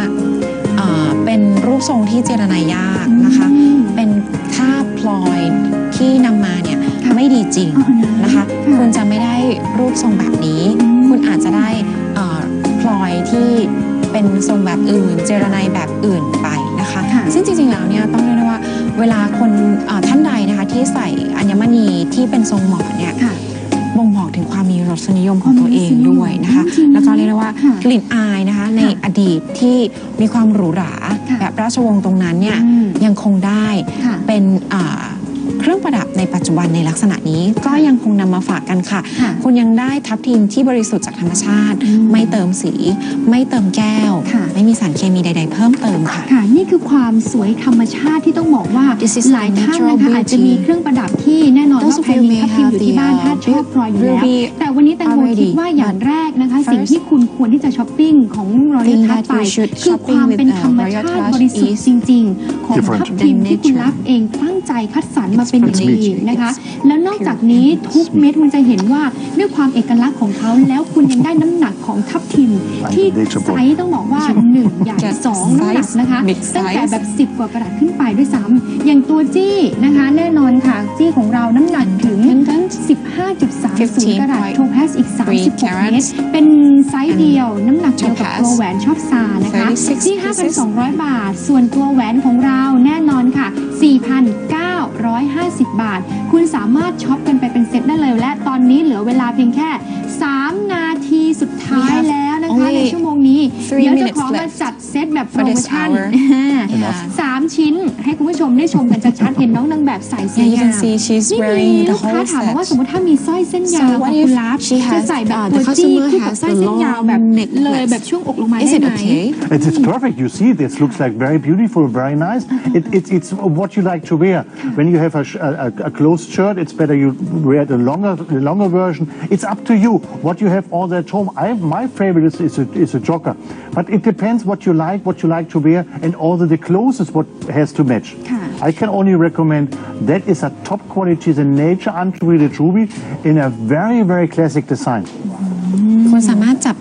เป็นรูปทรงที่เจรนายากนะคะเป็นค่าพลอยที่นำมาเนี่ยไม่ดีจริงนะคะคุณจะไม่ได้รูปทรงแบบนี้คุณอาจจะได้พลอยที่เป็นทรงแบบอื่นเจรไนแบบอื่นไปนะคะซึ่งจริงๆแล้วเนี่ยต้องเรียกได้ว่าเวลาคนท่านใดนะคะที่ใส่อัญมณีที่เป็นทรงหมอนเนี่ยบ่งบอกถึงความมีรสนิยมของตัวเองด้วยนะคะแล้วก็เรียกได้ว่ากลิ่นอายนะคะในอดีตที่มีความหรูหราแบบราชวงศ์ตรงนั้นเนี่ยยังคงได้เป็นเครื่องประดับในปัจจุบันในลักษณะนี้ก็ยังคงนำมาฝากกันค่ะคุณยังได้ทับทิมที่บริสุทธิ์จากธรรมชาติไม่เติมสีไม่เติมแก้วไม่มีสารเคมีใดๆเพิ่มเติมค่ะนี่คือความสวยธรรมชาติที่ต้องบอกว่าหลายท่านนะคะอาจจะมีเครื่องประดับที่แน่นอนว่าใครมีทับทิมอยู่ที่บ้านถ้าชอบพลอยอยู่แล้วแต่วันนี้แตงโมคิดว่าอย่างแรกนะคะสิ่งที่คุณควรที่จะช้อปปิ้งของรอยัลทัชไปคือความเป็นธรรมชาติบริสุทธิ์จริงๆของทับทิมที่คุณรับเองตั้งใจคัดสรรมาเป็นอย่างดีนะคะแล้วนอกจากนี้ทุกเม็ดคุณจะเห็นว่าด้วยความเอกลักษณ์ของเขาแล้วคุณยังได้น้ำหนักของทับทิมที่ไซส์ต้องบอกว่า1ใหญ่2น้ำหนักนะคะตั้งแต่แบบ10กว่ากรัตขึ้นไปด้วยซ้ำอย่างตัวจี้นะคะแน่นอนค่ะจี้ของเราน้ำหนักถึง 15.30 กรัตโทแพสอีก36 เม็ดเป็นไซส์เดียวน้ำหนักเดียวกับตัวแหวนชอบซานะคะที่ 5,200 บาทส่วนตัวแหวนของเราแน่นอนค่ะ 4,950 บาทคุณสามารถช็อปกันไปเป็นเซตได้เลยและตอนนี้เหลือเวลาเพียงแค่3นาทีสุดท้ายแล้วนะคะในชั่วโมงนี้เดี๋ยวจะขอมาจัดเซตแบบโปรโมชั่น3 ชิ้นให้คุณผู้ชมได้ชมกันชัดๆเห็นน้องนางแบบใส่สวยงามนี่มีลูกค้าถามมาว่าสมมติถ้ามีสร้อยเส้นยาวของคุณลับจะใส่แบบตัวจี้คู่กับสร้อยเส้นยาวแบบเลยแบบช่วงอกลงมาได้ไหม It's perfect. You see, this looks like very beautiful, very nice. It's what you like to wear. When you have a closed shirt, it's better you wear the longer version. It's up to you what you have all at home. My favorite is a jogger, but it depends what you like to wear, and also the clothes is what has to match. I can only recommend that is a top quality, the nature untreated ruby in a very, very classic design. คุณสามารถจับ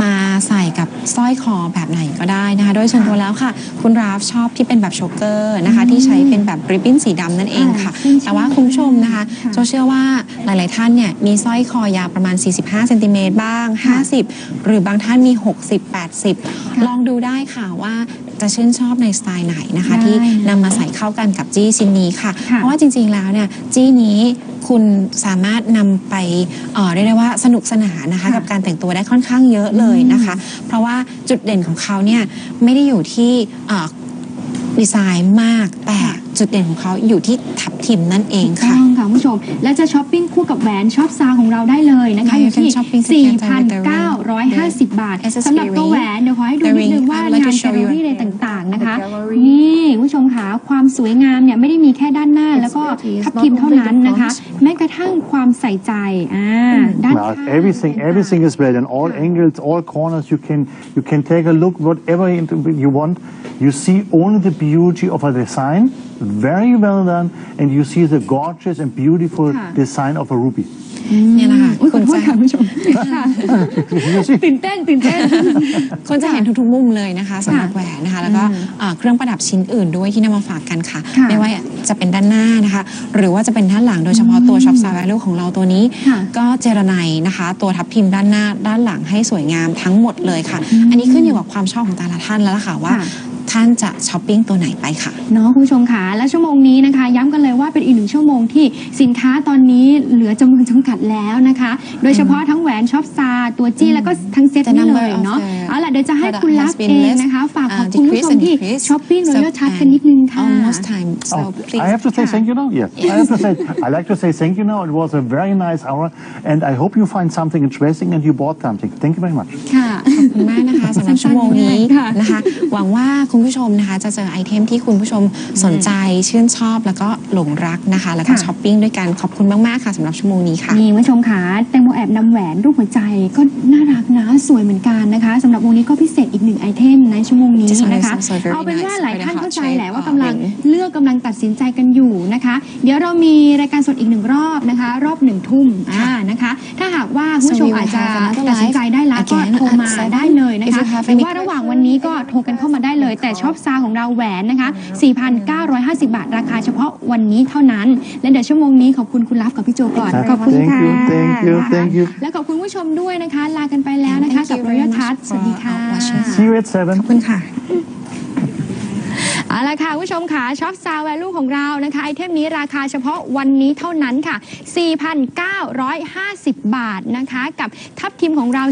มาใส่กับสร้อยคอแบบไหนก็ได้นะคะโดยส่วนตัวแล้วค่ะคุณราฟชอบที่เป็นแบบโชเกอร์นะคะที่ใช้เป็นแบบริบบิ้นสีดำนั่นเองค่ะแต่ว่าคุณผู้ชมนะคะโจเชื่อว่าหลายๆท่านเนี่ยมีสร้อยคอยาวประมาณ45เซนติเมตรบ้าง50หรือบางท่านมี60-80ลองดูได้ค่ะว่าจะชื่นชอบในสไตล์ไหนนะคะที่นำมาใส่เข้ากันกับจี้ชิ้นนี้ค่ะเพราะว่าจริงๆแล้วเนี่ยจี้นี้คุณสามารถนำไปเรียกได้ว่าสนุกสนานนะคะกับการแต่งตัวได้ค่อนข้างเยอะเลยนะคะเพราะว่าจุดเด่นของเขาเนี่ยไม่ได้อยู่ที่ดีไซน์มากแต่จุดเด่นของเขาอยู่ที่ทับทิมนั่นเองค่ะค่ะคุณผู้ชมและจะช้อปปิ้งคู่กับแหวนช็อปซาของเราได้เลยนะคะอยู่ที่ 4,950 บาทสำหรับตัวแหวนเดี๋ยวขอให้ดูนิดนึงว่างานแกลเลอรี่อะไรต่างๆนะคะนี่คุณผู้ชมค่ะความสวยงามเนี่ยไม่ได้มีแค่ด้านหน้าแล้วก็ทับทิมเท่านั้นนะคะแม้กระทั่งความใส่ใจด้านข้าง everything is well in all angles, all corners. You can take a look whatever you want. You see only the beauty of a design, very well done, and you see the gorgeous and beautiful design of a ruby. เนี่ยนะคะคุณจะคุณผู้ชมตื่นเต้นคุณจะเห็นทุกๆมุมเลยนะคะสำหรับแหวนนะคะแล้วก็เครื่องประดับชิ้นอื่นด้วยที่นำมาฝากกันค่ะไม่ว่าจะเป็นด้านหน้านะคะหรือว่าจะเป็นด้านหลังโดยเฉพาะตัวช็อปซาแวลูของเราตัวนี้ก็เจรไนนะคะตัวทับทิมด้านหน้าด้านหลังให้สวยงามทั้งหมดเลยค่ะอันนี้ขึ้นอยู่กับความชอบของแต่ละท่านแล้วล่ะค่ะว่าท่านจะช้อปปิ้งตัวไหนไปค่ะเนาะคุณผู้ชมค่ะและชั่วโมงนี้นะคะย้ำกันเลยว่าเป็นอีก1 ชั่วโมงที่สินค้าตอนนี้เหลือจำนวนจำกัดแล้วนะคะโดยเฉพาะทั้งแหวนช็อปซาตัวจี้แล้วก็ทั้งเซ็ตนี้เลยเนาะเอาล่ะเดี๋ยวจะให้คุณลักเองนะคะฝากค คุณผู้ชมที่ช้อปปิ้งรอยัลทัชกันนิดนึงค่ะ almost time so please I have to say thank you now. Yes, I have to say I like to say thank you now. It was a very nice hour, and I hope you find something interesting and you bought something. Thank you very much. ค่ะ ขอบคุณมากนะคะสำหรับชั่วโมงนี้ ค่ะ นะคะหวังว่าคุณผู้ชมนะคะจะเจอไอเทมที่คุณผู้ชมสนใจชื่นชอบแล้วก็หลงรักนะคะแล้วก็ช้อปปิ้งด้วยกันขอบคุณมากๆค่ะสำหรับชั่วโมงนี้ค่ะ นี่คุณผู้ชมค่ะแตงโมแอบนำแหวนรูปหัวใจก็น่ารักนะสวยเหมือนกันนะคะสำหรับวงนี้ก็พิเศษอีกหนึ่งไอเทมในชั่วโมงนี้นะคะ So very เอาเป็นว่า nice หลายท่านเข้าใจแหละว่า very กำลังเลือกกำลังตัดสินใจกันอยู่นะคะ เดี๋ยวเรามีรายการสดอีกหนึ่งรอบนะคะ รอบ1 ทุ่มนะคะ ถ้าหากว่าคุณผู้ชมอาจจะตัดสินใจได้แล้วก็โทรมาได้เลยนะคะหรือว่าระหว่างวันนี้ก็โทรกันเข้ามาได้เลย แต่ช็อปซาของเราแหวนนะคะ 4,950 บาทราคาเฉพาะวันนี้เท่านั้น และเดี๋ยวชั่วโมงนี้ขอบคุณคุณลับกับพี่โจก่อนขอบคุณค่ะ Thank you. และขอบคุณผู้ชมด้วยนะคะ ลากันไปแล้วนะคะกับรอยัลทัชสวัสดีค่ะ See you at 7. ขอบคุณค่ะ เอาละค่ะผู้ชมค่ะช็อปซาวแวลูของเรานะคะไอเทมนี้ราคาเฉพาะวันนี้เท่านั้นค่ะ 4,950 บาทนะคะกับทัพทีมของเรา